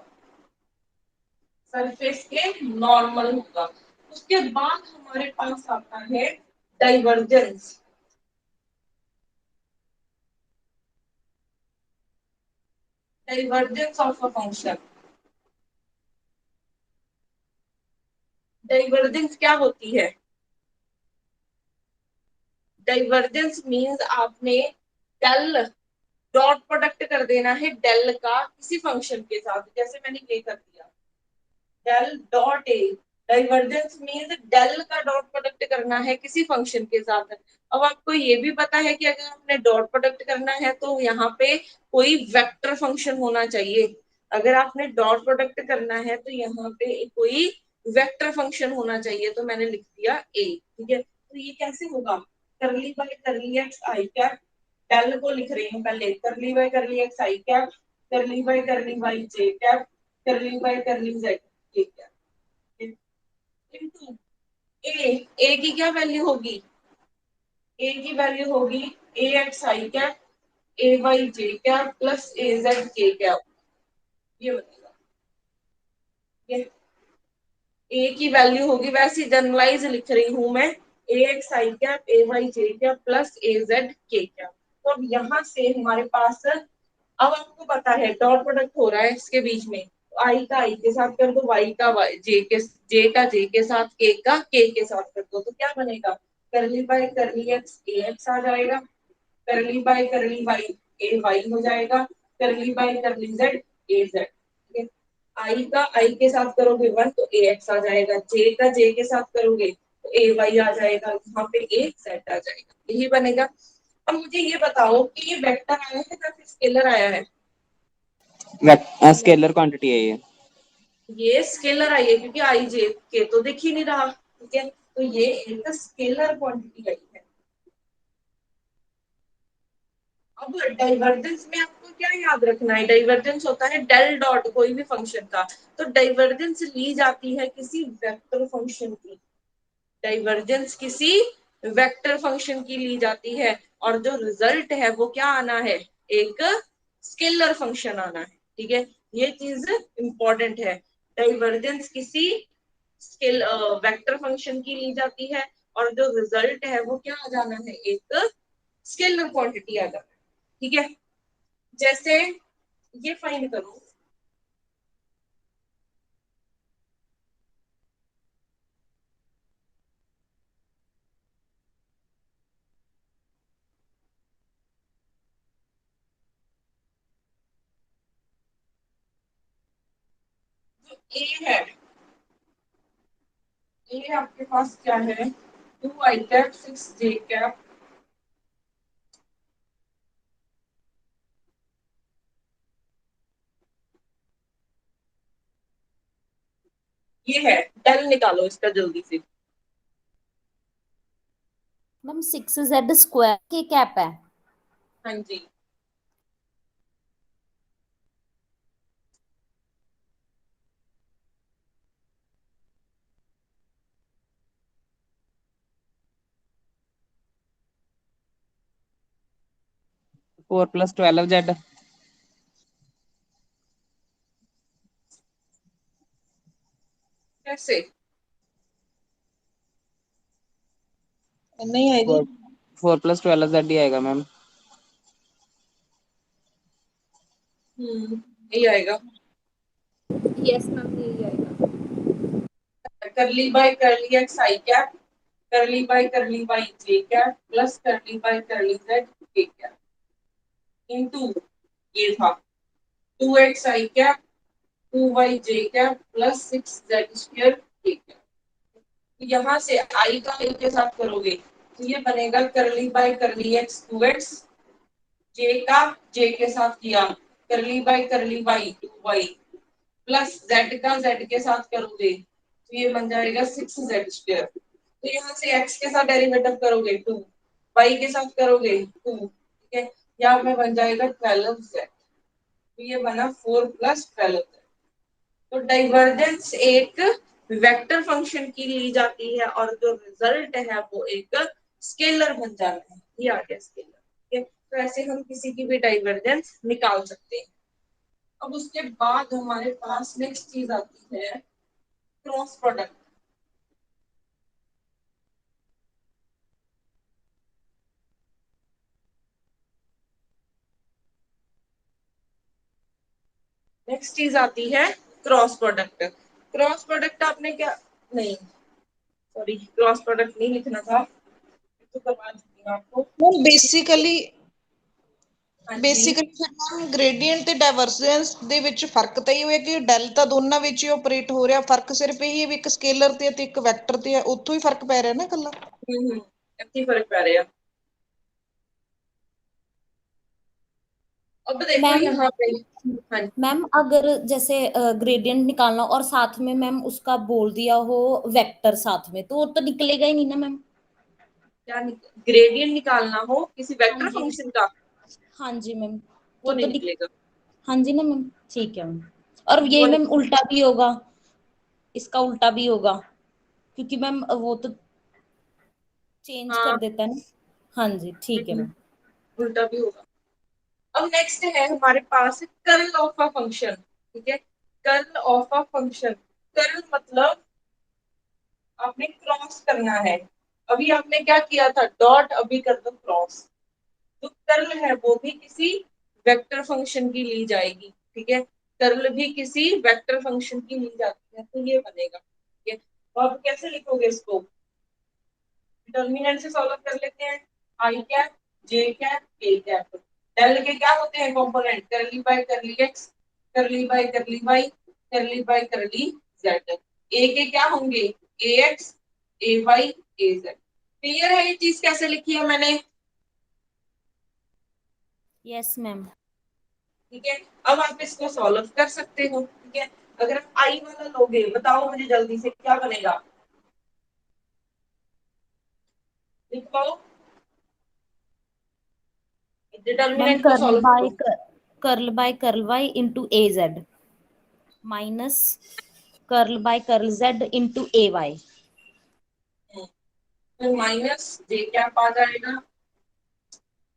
सरफेस के नॉर्मल होगा। उसके बाद हमारे पास आता है divergence. Divergence of a function, divergence क्या होती है, डाइवर्जेंस मींस आपने डेल डॉट प्रोडक्ट कर देना है डेल का किसी फंक्शन के साथ, जैसे मैंने ये कर दिया del dot A. Divergence means del का डॉट प्रोडक्ट करना है किसी फंक्शन के साथ। अब आपको ये भी पता है कि अगर आपने डॉट प्रोडक्ट करना है तो यहाँ पे कोई वेक्टर फंक्शन होना चाहिए, अगर आपने डॉट प्रोडक्ट करना है तो यहाँ पे कोई वेक्टर फंक्शन होना चाहिए, तो मैंने लिख दिया ए, ठीक है। तो ये कैसे होगा, करली by curly X I cap, del को लिख रही हूँ पहले, curly by curly X I cap, curly by curly Y J cap, curly by curly Z K cap, into A, A की क्या वैल्यू होगी, ए की वैल्यू होगी A X I cap A Y J cap plus A Z K cap, ये बनेगा, ये ए की value होगी, वैसे जनरलाइज लिख रही हूं मैं, A X I cap A Y J cap plus A Z K cap. तो अब यहाँ से हमारे पास, अब आपको पता है डॉट प्रोडक्ट हो रहा है इसके बीच में, तो आई का आई के साथ कर दो, वाई का वाई, जे का जे के साथ, का के साथ कर दो, तो क्या बनेगा, करली by curly x A x आ जाएगा, करली by curly Y A Y हो जाएगा, करली by curly Z A Z, ठीक है। आई का आई के साथ करोगे वन तो ए एक्स आ जाएगा, जे का जे के साथ करोगे तो ए वाई आ जाएगा, यहाँ पे ए जेड आ जाएगा, यही बनेगा। अब मुझे ये बताओ कि ये वेक्टर आया है या फिर स्केलर आया है, स्केलर क्वांटिटी है ये स्केलर आई है क्योंकि आई जे के तो दिख ही नहीं रहा, ठीक है, तो ये एक स्केलर क्वांटिटी आई है। अब डाइवर्जेंस में आपको क्या याद रखना है, डाइवर्जेंस होता है डेल डॉट कोई भी फंक्शन का, तो डाइवर्जेंस ली जाती है किसी वेक्टर फंक्शन की, डाइवर्जेंस किसी वेक्टर फंक्शन की ली जाती है, और जो रिजल्ट है वो क्या आना है, एक स्केलर फंक्शन आना है, ठीक है। ये चीज इंपॉर्टेंट है, डाइवर्जेंस किसी स्केल वेक्टर फंक्शन की ली जाती है, और जो रिजल्ट है वो क्या आ जाना है, एक स्केलर क्वांटिटी आ जाना है, ठीक है। जैसे ये फाइंड करो, जो ए है, ए आपके पास क्या है, two I cap six J cap, ये है, डेल निकालो इसका जल्दी से। मैम 6z² के कैप है। हाँ जी, 4 + 12z। कैसे? नहीं आएगी। 4 + 12z ही आएगा मैम। यही आएगा। यस मैम, यही आएगा। करली by curly X I cap curly by J cap plus curly by curly Z K cap into ये था 2x आई कैप 2y जे कैप प्लस 6z स्क्वायर के कैप। यहाँ से आई का i के साथ करोगे तो ये बनेगा करली बाय करली एक्स 2x जे का जे के साथ किया करली बाय करली y 2y प्लस z का z के साथ करोगे तो ये बन जाएगा 6z स्क्वायर। तो यहाँ से x के साथ डेरिवेटिव करोगे 2 y के साथ करोगे 2 ठीक है यहाँ पे बन जाएगा 12z। तो ये बना 4 + 12z। तो डाइवर्जेंस एक वेक्टर फंक्शन की ली जाती है और जो रिजल्ट है वो एक स्केलर बन जाता है। ये आ गया स्केलर। ठीक है तो ऐसे हम किसी की भी डाइवर्जेंस निकाल सकते हैं। अब उसके बाद हमारे पास नेक्स्ट चीज आती है क्रॉस प्रोडक्ट। नेक्स्ट चीज आती है क्रॉस प्रोडक्ट। क्रॉस प्रोडक्ट आपने क्या नहीं सॉरी क्रॉस प्रोडक्ट नहीं लिखना था तो करवा दूंगी मैं आपको। बेसिकली हाँ जी ਬੇਸਿਕਲੀ ਫਿਰ ਮੈਮ ਗ੍ਰੇਡੀਐਂਟ ਤੇ ਡਾਇਵਰਜੈਂਸ ਦੇ ਵਿੱਚ ਫਰਕ ਤਾਂ ਇਹ ਹੋਇਆ ਕਿ ਡੈਲਟਾ ਦੋਨਾਂ ਵਿੱਚ ਹੀ ਆਪਰੇਟ ਹੋ ਰਿਹਾ। ਫਰਕ ਸਿਰਫ ਇਹੀ ਹੈ ਵੀ ਇੱਕ ਸਕੇਲਰ ਤੇ ਇੱਕ ਵੈਕਟਰ ਤੇ ਹੈ, ਉੱਥੋਂ ਹੀ ਫਰਕ ਪੈ ਰਿਹਾ ਨਾ ਇਕੱਲਾ। इतनी फर्क पै रहा। अब देखो मैम यहाँ पे हाँ जी मैम अगर जैसे ग्रेडियंट निकालना और साथ में मैम उसका बोल दिया हो वेक्टर साथ में तो वो तो निकलेगा ही नहीं ना मैम। क्या ग्रेडियंट निकालना हो किसी हाँ वेक्टर जी फंक्शन का हाँ जी मैम वो नहीं तो निकलेगा। हाँ जी ना मैम ठीक है मैम। और ये वो मैम उल्टा भी होगा, इसका उल्टा भी होगा क्योंकि मैम वो तो चेंज हाँ कर देता है ना। हाँ जी ठीक है मैम। उल्टा भी होगा। अब नेक्स्ट है हमारे पास कर्ल ऑफ अ फंक्शन। ठीक है curl of a function. Curl मतलब आपने क्रॉस करना है। अभी आपने क्या किया था डॉट अभी कर दो क्रॉस। तो कर्ल है वो भी किसी वेक्टर फंक्शन की ली जाएगी। ठीक है कर्ल भी किसी वेक्टर फंक्शन की ली जाती है तो ये बनेगा। ठीक है तो आप कैसे लिखोगे इसको डिटर्मिनेंट से सॉल्व कर लेते हैं। आई कैप जे कैप के कैप डेल के क्या होते हैं कंपोनेंट करली बाय करली एक्स करली बाय करली वाई करली बाय करली जेड। ए के क्या होंगे ए एक्स ए वाई ए जेड। क्लियर है ये चीज कैसे लिखी है मैंने। Yes ma'am. ठीक है अब आप इसको सॉल्व कर सकते हो। ठीक है अगर आप आई वाला लोगे बताओ मुझे जल्दी से क्या बनेगा लिख पाओ मैम डिटर्मिनेंट को सॉल्व करो। Curl by into A Z minus curl Z into A Y. फिर माइनस जे कैप आ जाएगा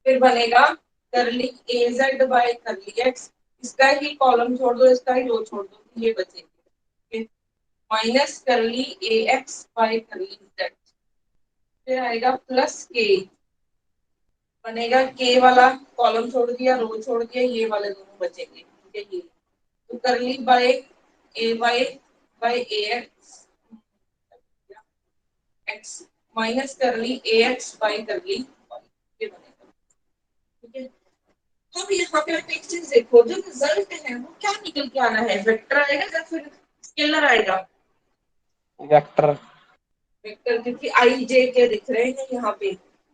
फिर बनेगा curly A Z by curly X. इसका ही कॉलम छोड़ दो इसका ही रो छोड़ दो ये बचेगी minus curly A X by curly Z. फिर आएगा प्लस के बनेगा के वाला कॉलम छोड़ दिया रो छोड़ दिया ये वाले दोनों बचेंगे। ठीक है ये तो curly by A Y by A X X minus curly A X by curly Y ये बनेगा। ठीक है अब यहाँ पे आप एक चीज देखो जो रिजल्ट है वो क्या निकल के आना है वेक्टर आएगा या फिर स्केलर आएगा। वेक्टर वेक्टर क्योंकि आई जे के दिख रहे हैं यहाँ पे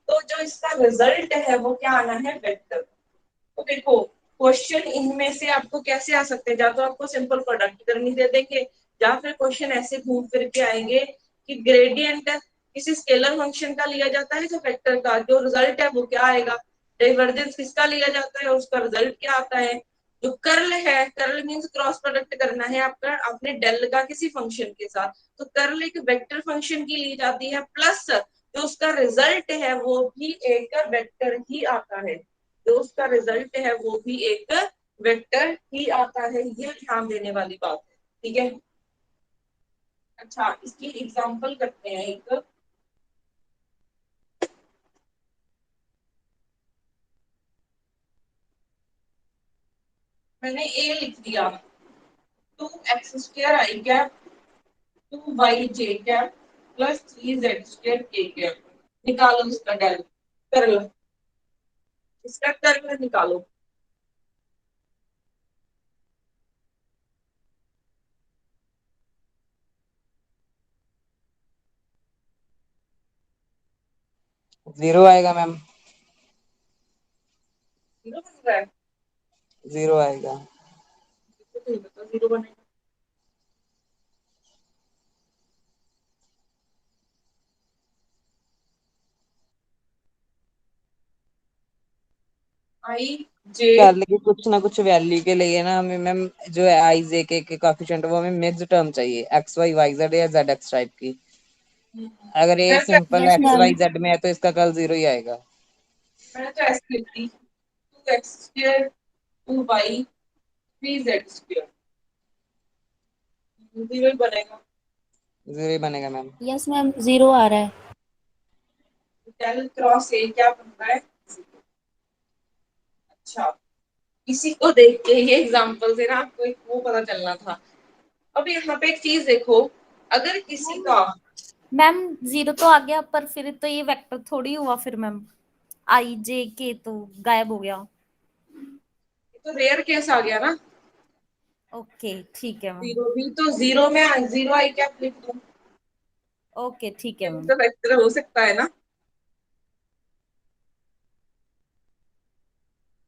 तो जो इसका रिजल्ट है वो क्या आना है वेक्टर। तो देखो क्वेश्चन इनमें से आपको कैसे आ सकते हैं या तो आपको सिंपल प्रोडक्ट करनी दे देंगे या फिर क्वेश्चन ऐसे घूम फिर के आएंगे कि ग्रेडियंट किसी स्केलर फंक्शन का लिया जाता है जो वेक्टर का जो रिजल्ट है वो क्या आएगा। डाइवर्जेंस किसका लिया जाता है उसका रिजल्ट क्या आता है। जो कर्ल है कर्ल मींस क्रॉस प्रोडक्ट करना है आपका आपने डेल का किसी फंक्शन के साथ तो कर्ल एक वेक्टर फंक्शन की ली जाती है प्लस जो उसका रिजल्ट है वो भी एक वेक्टर ही आता है। जो उसका रिजल्ट है वो भी एक वेक्टर ही आता है, ये ध्यान देने वाली बात है। ठीक है, अच्छा इसकी एग्जांपल करते हैं एक। मैंने ए लिख दिया, 2x² I cap 2yj cap plus 3z² k cap, निकालो इसका डेल कर्ल, इसका कर्ल निकालो। जीरो आएगा मैम, जीरो बन रहा है, जीरो आएगा। तो नहीं पता जीरो बनेगा। आई जे कर्ल की कुछ ना कुछ वैल्यू के लिए ना हमें मैम जो है आई जे के कोएफिशिएंट वो हमें मिक्स्ड टर्म चाहिए, एक्स वाई वाई जेड या जेड एक्स टाइप की। अगर ये मैं तो simple yes X ma'am. Y Z में है तो इसका कर्ल जीरो ही आएगा। मैंने तो ऐसे लिख दी, 2x² 2y 3z², जीरो ही बनेगा। जीरो ही बनेगा मैम। यस मैम, 0 आ रहा है। डेल क्रॉस ए क्या बन रहा है? अच्छा, इसी को देख के ये एग्जांपल से ना आपको एक वो पता चलना था। अब यहाँ पे एक चीज देखो, अगर किसी का मैम 0 तो आ गया, पर फिर तो ये वेक्टर थोड़ी हुआ फिर मैम, आई जे के तो गायब हो गया। तो रेयर केस आ गया ना, ओके ठीक है मैम। जीरो भी तो जीरो में जीरो आई क्या लिख दूं, ओके ठीक है ये भी मैम। तो वेक्टर हो सकता है ना।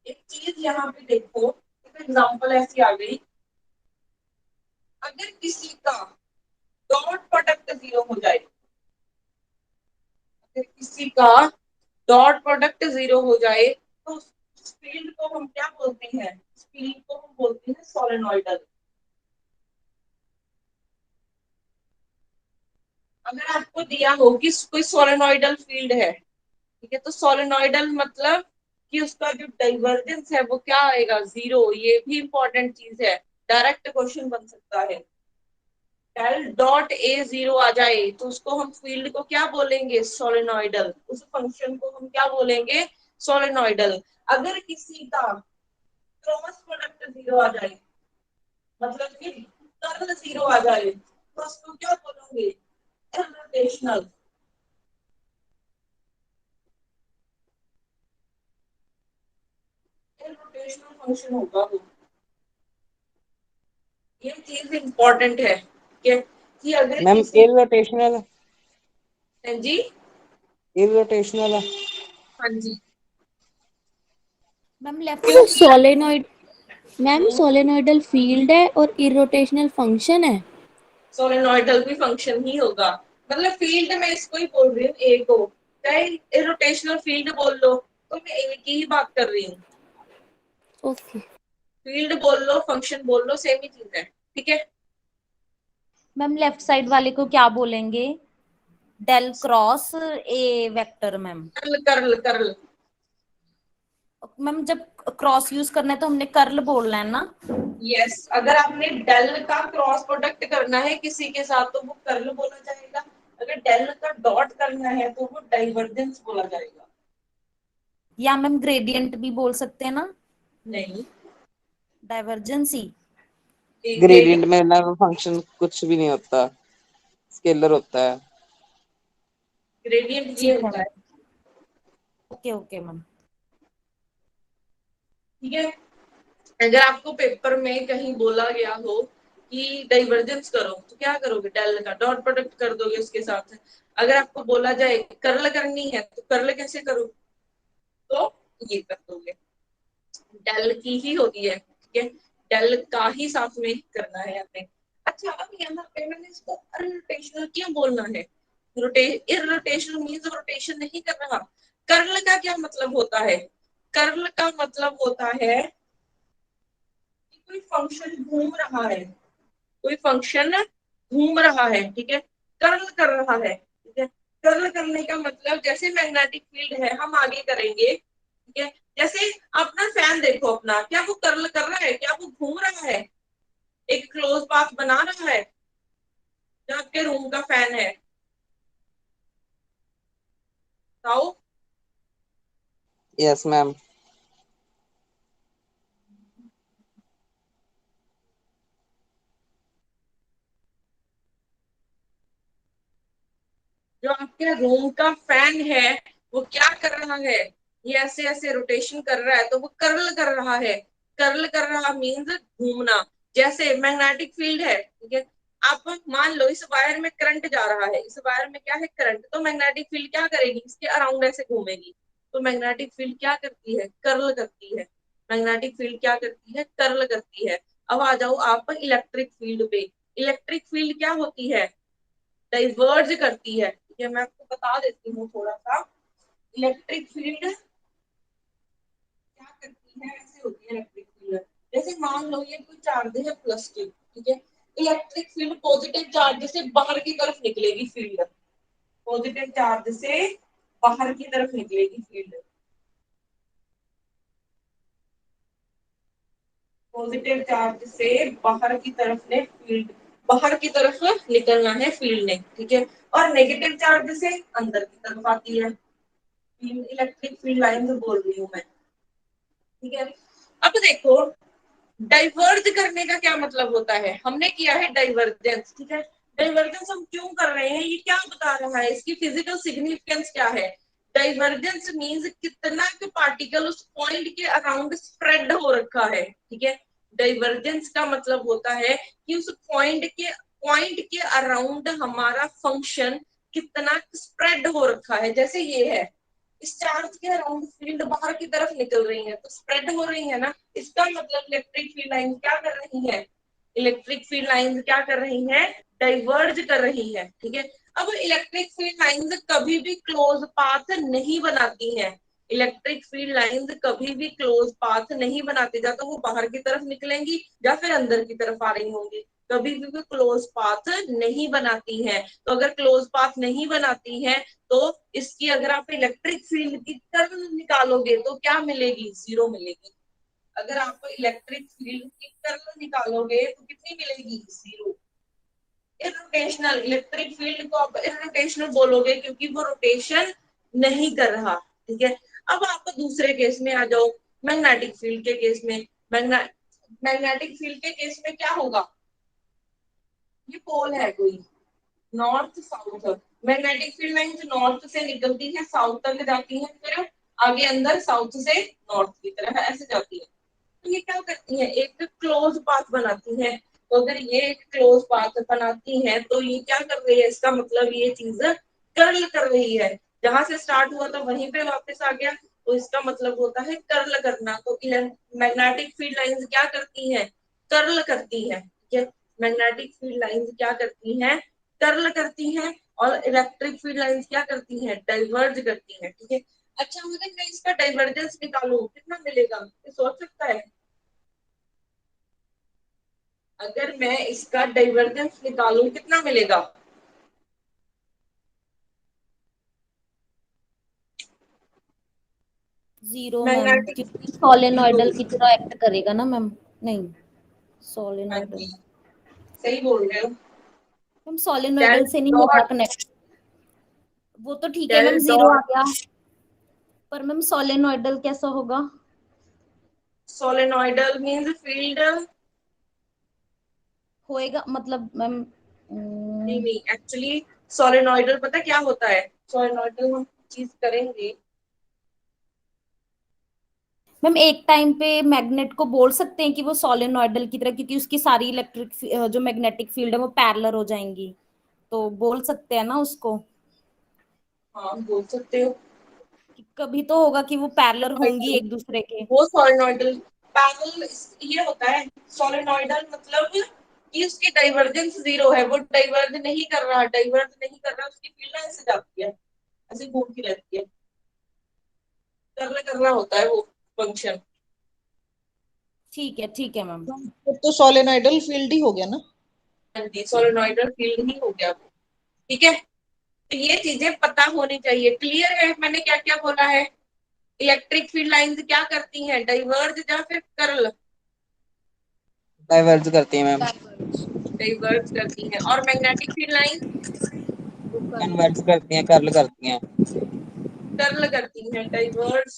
एक चीज यहाँ पे देखो, एग्जांपल ऐसी आ गई, अगर किसी का डॉट प्रोडक्ट जीरो हो जाए, अगर किसी का डॉट प्रोडक्ट जीरो हो जाए तो उस फील्ड को हम क्या बोलते हैं? उस फील्ड को हम बोलते हैं सोलेनोइडल। अगर आपको दिया हो कि कोई सोलेनोइडल फील्ड है, ठीक है, तो सोलेनोइडल मतलब कि उसका जो डाइवर्जेंस है वो क्या आएगा? जीरो। ये भी इंपॉर्टेंट चीज है, डायरेक्ट क्वेश्चन बन सकता है। डेल डॉट ए जीरो आ जाए तो उसको हम फील्ड को क्या बोलेंगे? सोलेनोइडल। उस फंक्शन को हम क्या बोलेंगे? सोलेनोइडल। अगर किसी का क्रॉस प्रोडक्ट जीरो आ जाए, मतलब कि कर्ल जीरो आ जाए, तो उसको क्या बोलोगे? इर्रोटेशनल। इर्रोटेशनल फंक्शन होगा वो। ये चीज इंपॉर्टेंट है कि अगर मैम किसी इररोटेशनल, जी, इररोटेशनल हाँ जी, मैम लेफ्ट तो क्योंकि सोलेनोइड मैम सोलेनोइडल फील्ड है और इरोटेशनल फंक्शन है। सोलेनोइडल भी फंक्शन ही होगा। मतलब फील्ड में इसको ही बोल रही हूँ, ए को, चाहे इरोटेशनल फील्ड बोल लो, तो मैं ए की ही बात कर रही हूँ। ओके फील्ड बोल लो, फंक्शन बोल लो, सेम ही चीज है। ठीक है, मैम लेफ्ट साइड वाले को क्या बोलेंगे? Del cross A vector ma'am. Curl curl curl. Ma'am जब क्रॉस यूज करना है तो हमने कर्ल बोलना है ना। यस, अगर आपने डेल का क्रॉस प्रोडक्ट करना है किसी के साथ तो वो कर्ल बोला जाएगा। अगर डेल का डॉट करना है तो वो डाइवर्जेंस बोला जाएगा। या मैम ग्रेडियंट भी बोल सकते हैं ना, नहीं, डाइवर्जेंस ही। ग्रेडियंट में ना फंक्शन कुछ भी नहीं होता, स्केलर होता है। ग्रेडियंट ये ठीक है होता मैम। है। Okay okay ma'am. ठीक है, अगर आपको पेपर में कहीं बोला गया हो कि डाइवर्जेंस करो तो क्या करोगे? डेल का डॉट प्रोडक्ट कर दोगे उसके साथ। अगर आपको बोला जाए कर्ल करनी है तो कर्ल कैसे करो? तो ये कर दोगे, डेल की ही होती है। ठीक है, डेल का ही साथ में करना है यहाँ पे। अच्छा, अब यहाँ पे मैंने इसको रोटेशनल क्यों बोलना है? इररोटेशनल मींस रोटेशन नहीं कर रहा। कर्ल का क्या मतलब होता है? कर्ल का मतलब होता है कि कोई फंक्शन घूम रहा है, कोई फंक्शन घूम रहा है, ठीक है, कर्ल कर रहा है। ठीक है, कर्ल करने का मतलब जैसे मैग्नेटिक फील्ड है, हम आगे करेंगे, ठीक है, जैसे अपना फैन देखो, अपना क्या वो कर्ल कर रहा है, क्या वो घूम रहा है, एक क्लोज पाथ बना रहा है, जो आपके रूम का फैन है, बताओ। Yes ma'am. जो आपके रूम का फैन है वो क्या कर रहा है, ये ऐसे ऐसे रोटेशन कर रहा है, तो वो कर्ल कर रहा है। कर्ल कर रहा मीन्स घूमना। जैसे मैग्नेटिक फील्ड है, ठीक है, आप मान लो इस वायर में करंट जा रहा है, इस वायर में क्या है, करंट, तो मैग्नेटिक फील्ड क्या करेगी, इसके अराउंड ऐसे घूमेगी। तो मैग्नेटिक फील्ड क्या करती है, कर्ल करती है। मैग्नेटिक फील्ड क्या करती है, कर्ल करती है। अब आ जाओ आप इलेक्ट्रिक फील्ड पे। इलेक्ट्रिक फील्ड क्या होती है, डाइवर्ज करती है। ये मैं आपको बता देती हूँ थोड़ा सा। इलेक्ट्रिक फील्ड क्या करती है, ऐसे होती है इलेक्ट्रिक फील्ड। जैसे मान लो ये कोई चार्ज है प्लस क्यू, ठीक है, इलेक्ट्रिक फील्ड पॉजिटिव चार्ज से बाहर की तरफ निकलेगी फील्ड, पॉजिटिव चार्ज से बाहर की तरफ निकलेगी फील्ड, पॉजिटिव चार्ज से बाहर की तरफ ने फील्ड, बाहर की तरफ निकलना है फील्ड ने, ठीक है, और नेगेटिव चार्ज से अंदर की तरफ आती है। इलेक्ट्रिक फील्ड लाइन बोल रही हूँ मैं, ठीक है। अब देखो, डाइवर्ज करने का क्या मतलब होता है, हमने किया है डाइवर्जेंस, ठीक है। डाइवर्जेंस हम क्यों कर रहे हैं, ये क्या बता रहा है, इसकी फिजिकल सिग्निफिकेंस क्या है। डाइवर्जेंस मींस कितना के पार्टिकल उस पॉइंट के अराउंड स्प्रेड हो रखा है, ठीक है। डाइवर्जेंस का मतलब होता है कि उस पॉइंट के अराउंड हमारा फंक्शन कितना स्प्रेड हो रखा है। जैसे ये है, इस चार्ज के अराउंड फील्ड बाहर की तरफ निकल रही है, तो स्प्रेड हो रही है ना, इसका मतलब इलेक्ट्रिक फील्ड लाइन क्या कर रही है, इलेक्ट्रिक फील्ड लाइन क्या कर रही है, डाइवर्ज कर रही है, ठीक है। अब इलेक्ट्रिक फील्ड लाइंस कभी भी क्लोज पाथ नहीं बनाती हैं। इलेक्ट्रिक फील्ड लाइंस कभी भी क्लोज पाथ नहीं बनाती, या तो वो बाहर की तरफ निकलेंगी या फिर अंदर की तरफ आ रही होंगी, कभी भी वो क्लोज पाथ नहीं बनाती हैं। तो अगर क्लोज पाथ नहीं बनाती हैं तो इसकी अगर आप इलेक्ट्रिक फील्ड की कर्ल निकालोगे तो क्या मिलेगी, जीरो मिलेगी। अगर आप इलेक्ट्रिक फील्ड की कर्ल निकालोगे तो कितनी मिलेगी, जीरो। इरोटेशनल, इलेक्ट्रिक फील्ड को आप इरोटेशनल बोलोगे क्योंकि वो रोटेशन नहीं कर रहा, ठीक है। अब आप दूसरे केस में आ जाओ, मैग्नेटिक फील्ड के केस में। मैग्नेटिक फील्ड के केस में क्या होगा, ये पोल है कोई, north south, magnetic field line north से निकलती है साउथ तक जाती है, फिर आगे अंदर साउथ से नॉर्थ की तरफ ऐसे जाती है। तो ये क्या करती है, एक क्लोज पाथ बनाती है। तो अगर ये एक क्लोज पाथ बनाती है तो ये क्या कर रही है, इसका मतलब ये चीज कर्ल कर रही है। जहां से स्टार्ट हुआ था वहीं पे वापस आ गया, तो इसका मतलब होता है कर्ल करना। तो मैग्नेटिक फील्ड लाइंस क्या करती हैं, कर्ल करती है, ठीक है। मैग्नेटिक फील्ड लाइंस क्या करती हैं, कर्ल करती हैं, और इलेक्ट्रिक फील्ड लाइंस क्या करती हैं, डाइवर्ज करती हैं, ठीक है। अच्छा, अगर मैं इसका डाइवर्जेंस निकालूं कितना मिलेगा, ये सोच सकता है। अगर मैं इसका डाइवर्जेंस निकालूं कितना मिलेगा, जीरो मैम, मैग्नेटिक क्योंकि जीरो। सोलेनोइडल की तरह एक्ट करेगा ना मैम। नहीं, हाँ सोलेनोइडल। जी, सही बोल रहे हो। मैम सोलेनोइडल डेल से नहीं होगा डॉट, कनेक्ट। वो तो ठीक है डेल मैम, जीरो आ डॉट गया। पर मैम सोलेनोइडल कैसा होगा? Solenoidal means field. होएगा मतलब मैम नहीं नहीं, एक्चुअली सोलेनोइडल पता क्या होता है, सोलेनोइडल हम चीज करेंगे। मैम एक टाइम पे मैग्नेट को बोल सकते हैं कि वो सोलेनोइडल की तरह, क्योंकि उसकी सारी इलेक्ट्रिक जो मैग्नेटिक फील्ड है वो पैरेलल हो जाएंगी, तो बोल सकते हैं ना उसको हाँ बोल सकते हो। कि कभी तो होगा कि वो पैरेलल होंगी एक दूसरे के। वो सोलेनोइडल पैरेलल ये होता है। सोलेनोइडल मतलब कि उसकी डाइवर्जेंस जीरो है, वो डाइवर्ज नहीं कर रहा, डाइवर्ज नहीं कर रहा, उसकी फील्ड ऐसे जाती है, ऐसे घूमती रहती है, कर रहा होता है वो फंक्शन। ठीक है मैम। फिर तो सोलेनोइडल फील्ड ही हो गया ना। हाँ जी, सोलेनोइडल फील्ड ही हो गया वो, ठीक है। तो ये चीजें पता होनी चाहिए। क्लियर है मैंने क्या क्या बोला है, इलेक्ट्रिक फील्ड लाइंस क्या करती हैं, डाइवर्ज या फिर कर्ल? डाइवर्ज करती है मैम। डाइवर्ज करती हैं। और मैग्नेटिक फील्ड लाइन कन्वर्ज करती हैं, कर्ल करती हैं। कर्ल करती हैं, डाइवर्ज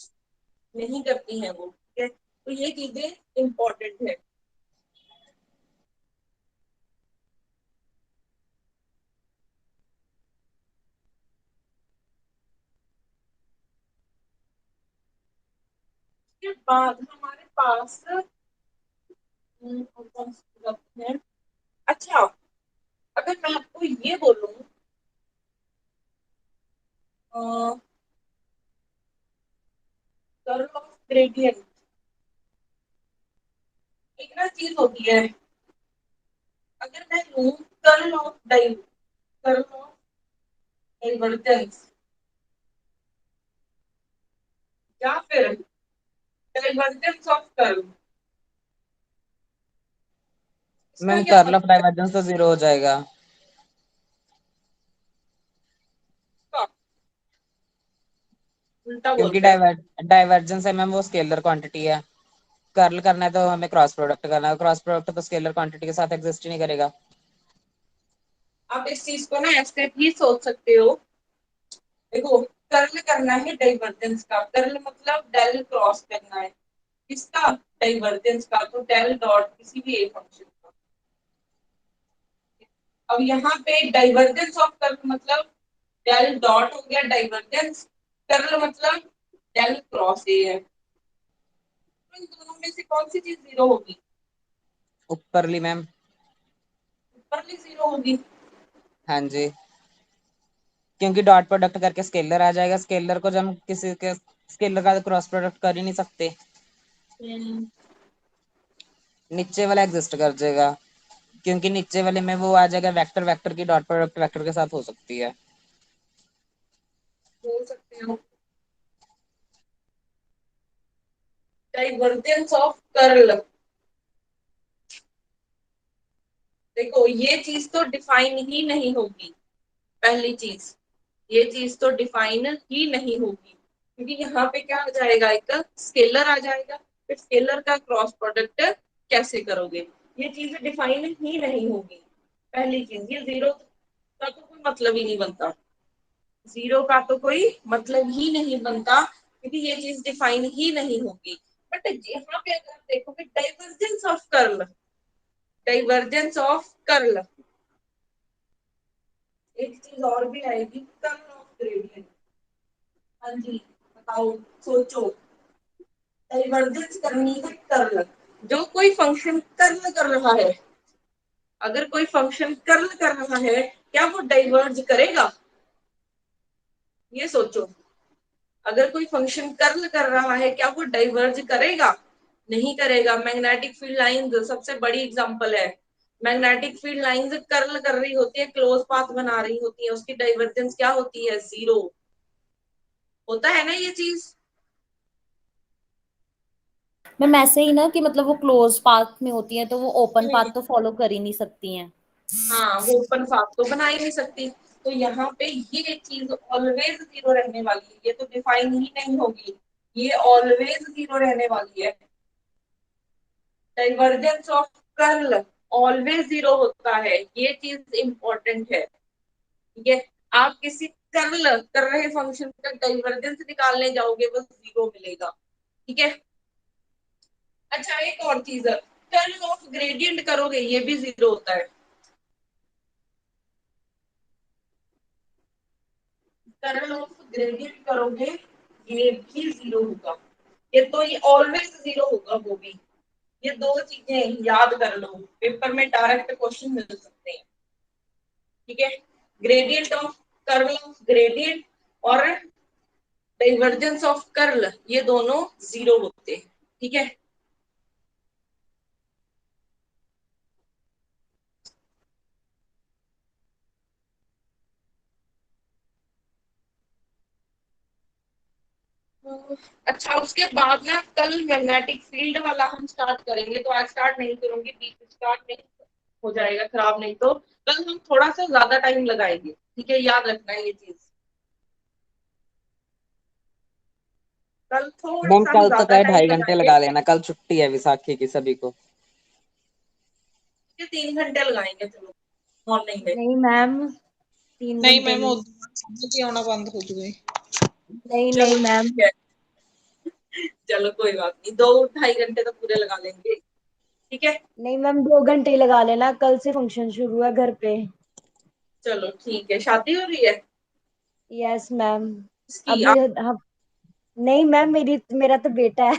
नहीं करती हैं वो, ठीक है। तो ये चीजें इंपॉर्टेंट है। उसके बाद हमारे पास है। अच्छा, अगर मैं आपको ये बोलूं कर्ल ऑफ ग्रेडियंट, एक ना चीज होती है, अगर मैं लूं कर्ल ऑफ डाइवर्जेंस या फिर डाइवर्जेंस ऑफ कर्ल, इसका मैम क्या कर्ल ऑफ मतलब है? डाइवर्जेंस तो 0 हो जाएगा। इसका उल्टा क्योंकि बोलते हैं। डाइवर्जेंस है मैम, वो स्केलर क्वांटिटी है। कर्ल करना है तो हमें क्रॉस प्रोडक्ट करना है, क्रॉस प्रोडक्ट तो स्केलर क्वांटिटी के साथ एग्जिस्ट ही नहीं करेगा। आप इस चीज को ना ऐसे भी सोच सकते हो, देखो कर्ल करना है डाइवर्जेंस का, कर्ल मतलब डेल क्रॉस करना है, किसका, डाइवर्जेंस का, तो डेल डॉट किसी भी एक फंक्शन का। अब यहाँ पे डाइवर्जेंस ऑफ कर्ल मतलब डेल डॉट हो गया डाइवर्जेंस, कर्ल मतलब डेल क्रॉस ए है। तो इन दोनों में से कौन सी चीज जीरो होगी? ऊपरली मैम। ऊपरली जीरो होगी। हाँ जी, क्योंकि डॉट प्रोडक्ट करके स्केलर आ जाएगा, स्केलर को जब हम किसी के स्केलर का क्रॉस प्रोडक्ट कर ही नहीं सकते, नीचे वाला एग्जिस्ट कर जाएगा, क्योंकि नीचे वाले में वो आ जाएगा वेक्टर, वेक्टर की डॉट प्रोडक्ट वेक्टर के साथ हो सकती है। बोल सकते हो डाइवर्जेंस ऑफ कर्ल, देखो ये चीज तो डिफाइन ही नहीं होगी, पहली चीज ये चीज तो डिफाइन ही नहीं होगी, क्योंकि यहाँ पे क्या आ जाएगा, एक स्केलर आ जाएगा, फिर स्केलर का क्रॉस प्रोडक्ट कैसे करोगे, ये चीज डिफाइन ही नहीं होगी। पहली चीज ये जीरो का तो कोई मतलब ही नहीं बनता, जीरो का तो कोई मतलब ही नहीं बनता, क्योंकि ये चीज डिफाइन ही नहीं होगी। बट यहाँ पे अगर आप देखोगे डाइवर्जेंस ऑफ कर्ल, एक चीज और भी आएगी, कर्ल ऑफ ग्रेडियंट। हाँ जी, बताओ, सोचो, डाइवर्जेंस करनी है कर्ल, जो कोई फंक्शन कर्ल कर रहा है, अगर कोई फंक्शन कर्ल कर रहा है, क्या वो डाइवर्ज करेगा? ये सोचो, अगर कोई फंक्शन कर्ल कर रहा है, क्या वो डाइवर्ज करेगा? नहीं करेगा। मैग्नेटिक फील्ड लाइंस सबसे बड़ी एग्जांपल है, मैग्नेटिक फील्ड लाइंस कर्ल कर रही होती है, क्लोज पाथ बना रही होती है, उसकी डाइवर्जेंस क्या होती है, जीरो होता है ना ये चीज। मैम ऐसे ही ना कि मतलब वो क्लोज पाथ में होती है तो वो ओपन पाथ तो फॉलो कर ही नहीं सकती हैं। हाँ, वो ओपन पाथ तो बना ही नहीं सकती, तो यहाँ पे ये चीज ऑलवेज जीरो रहने वाली है, ये तो डिफाइन ही नहीं होगी, ये ऑलवेज जीरो रहने वाली है। Divergence of curl always zero होता है, ये चीज इंपॉर्टेंट है, ठीक है। आप किसी कर्ल कर रहे फंक्शन का डाइवर्जेंस निकालने जाओगे, बस जीरो मिलेगा, ठीक है। अच्छा, एक और चीज है, कर्ल ऑफ ग्रेडियंट करोगे ये भी जीरो होता है, कर्ल ऑफ ग्रेडियंट करोगे ये भी जीरो होगा, ये तो ये ऑलवेज जीरो होगा वो भी। ये दो चीजें याद कर लो, पेपर में डायरेक्ट क्वेश्चन मिल सकते हैं, ठीक है। Gradient of curl of gradient और डाइवर्जेंस ऑफ कर्ल, ये दोनों जीरो होते हैं, ठीक है। अच्छा, उसके बाद ना कल मैग्नेटिक फील्ड वाला हम स्टार्ट करेंगे, तो आज स्टार्ट नहीं करूंगी, बीच में स्टार्ट नहीं हो जाएगा खराब, नहीं तो कल हम थोड़ा सा ज्यादा टाइम लगाएंगे, ठीक है, याद रखना है ये चीज। कल थोड़ा मैम सा कल ज्यादा तक है, टाइम 2.5 घंटे लगाएंगे, लगा लेना, कल छुट्टी है विसाखी की सभी को। 3 घंटे लगाएंगे चलो मॉर्निंग में। नहीं मैम 3 नहीं घंटे मैम नहीं। समझ ही आना बंद हो गई। नहीं चलो नहीं मैम। ठीक है, चलो कोई बात नहीं, 2-2.5 घंटे तो पूरे लगा लेंगे, ठीक है। नहीं मैम 2 घंटे लगा लेना, कल से फंक्शन शुरू है घर पे। चलो ठीक है, शादी हो रही है यस मैम। इसकी अभी आप? हम नहीं मैम मेरा तो बेटा है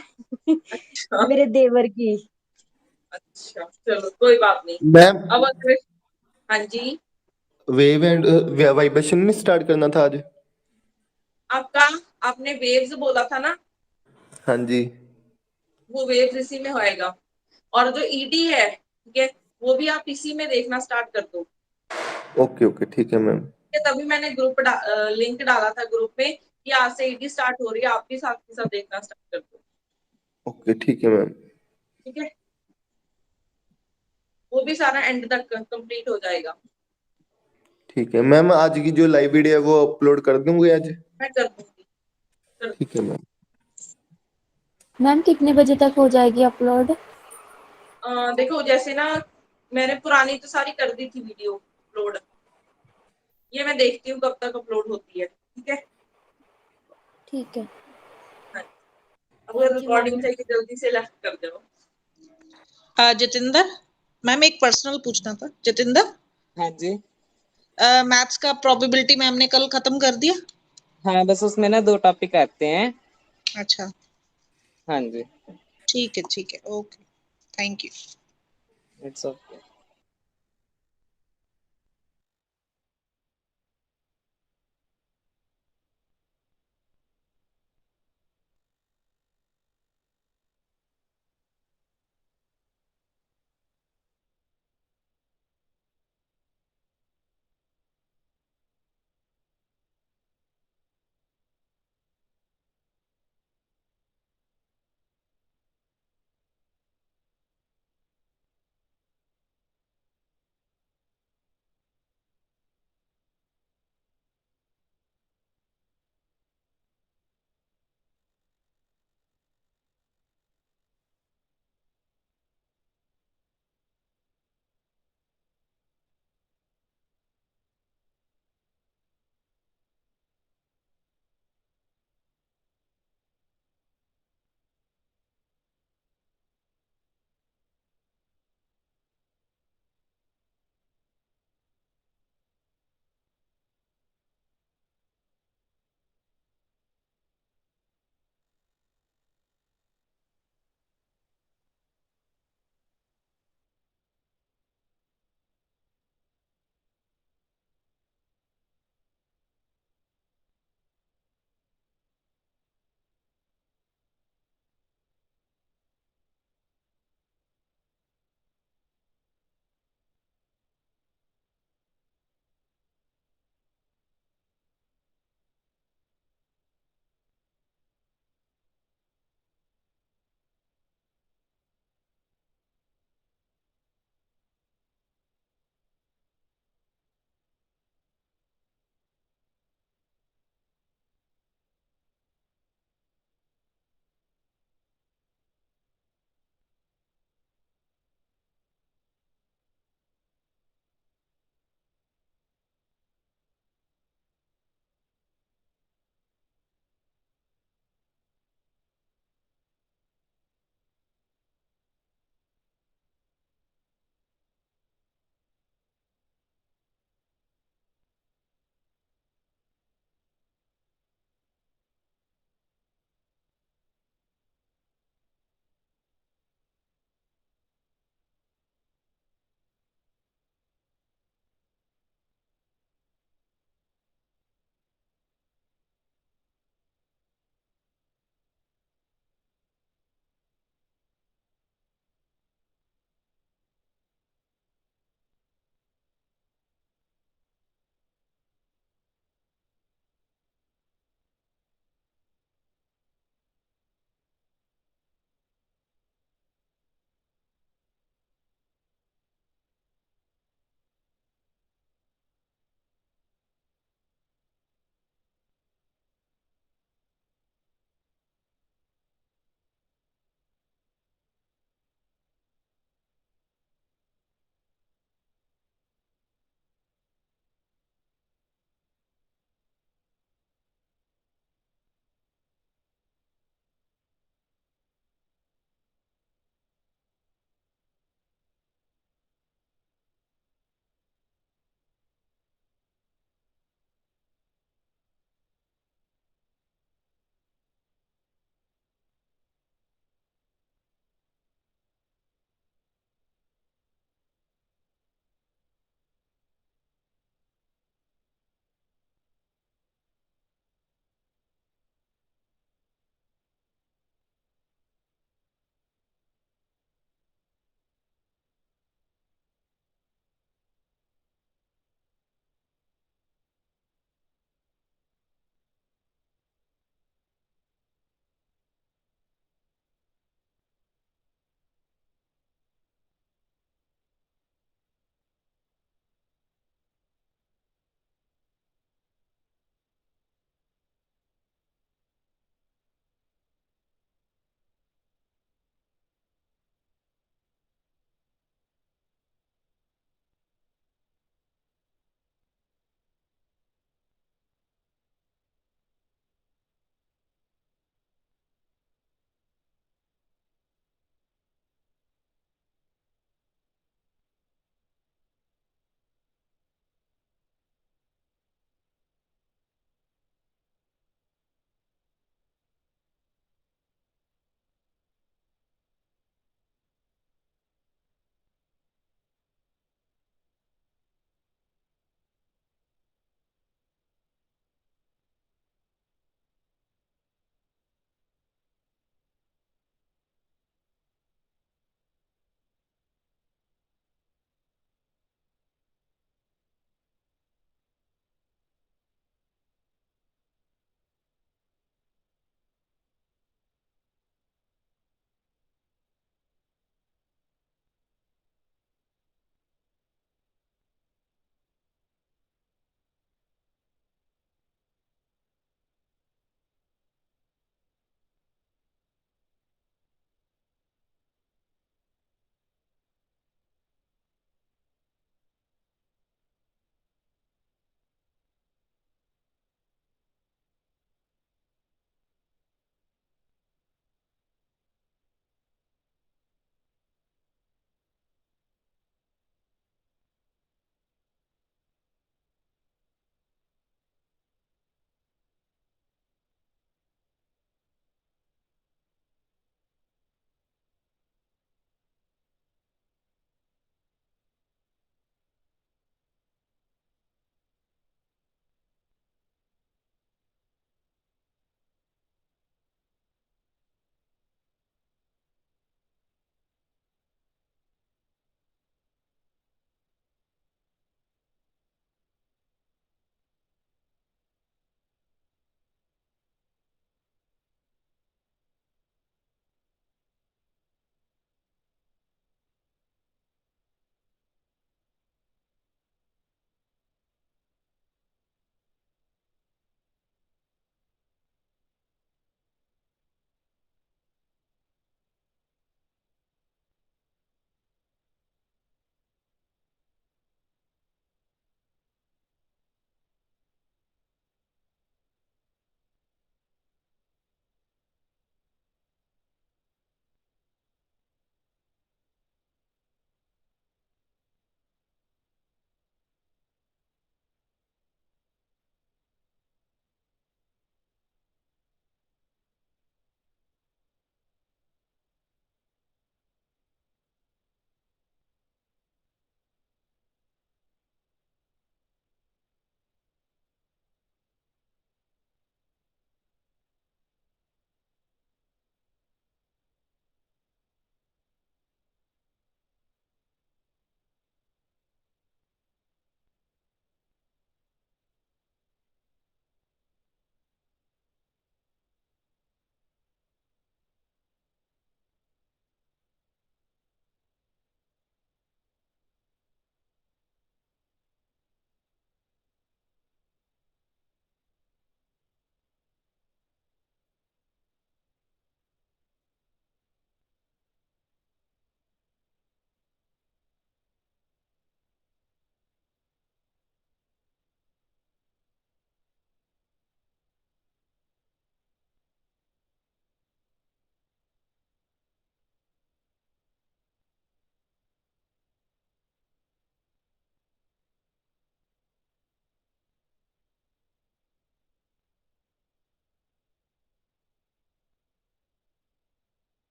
अच्छा मेरे देवर की। अच्छा, चलो कोई बात नहीं। मैम अब अगर, हाँ जी, वेव एंड वाइब्रेशन नहीं स्टार्ट करना था आज? आपका, आपने वेव्स बोला था ना, हाँ जी। वो वेव्स इसी में होएगा। और जो ईडी है, ठीक है, वो भी आप इसी में देखना स्टार्ट कर दो। ओके ओके ठीक है मैम। तभी मैंने लिंक डाला था ग्रुप में कि आज से ईडी स्टार्ट हो रही है, आप भी साथ के साथ देखना स्टार्ट कर दो, ओके ठीक है मैम। ठीक है। वो भी सारा एंड तक कंप्लीट हो जाएगा। ठीक है मैम, आज की जो लाइव वीडियो है वो अपलोड कर दूंगी आज? मैं कर दूंगी। ठीक है मैम। मैम कितने बजे तक हो जाएगी अपलोड? देखो जैसे ना, मैंने पुरानी तो सारी कर दी थी वीडियो अपलोड, ये मैं देखती हूँ कब तक अपलोड होती है, ठीक है। ठीक है। हाँ, अगर थैंक यू रिकॉर्डिंग मैम। चाहिए जल्दी से लेफ्ट कर दो। जितेंद्र मैम एक पर्सनल पूछना था। जितेंद्र हाँ जी। मैथ्स का प्रोबेबिलिटी मैम ने कल खत्म कर दिया? हाँ बस उसमें ना 2 टॉपिक आते हैं। अच्छा हाँ जी। ठीक है okay thank you. It's okay.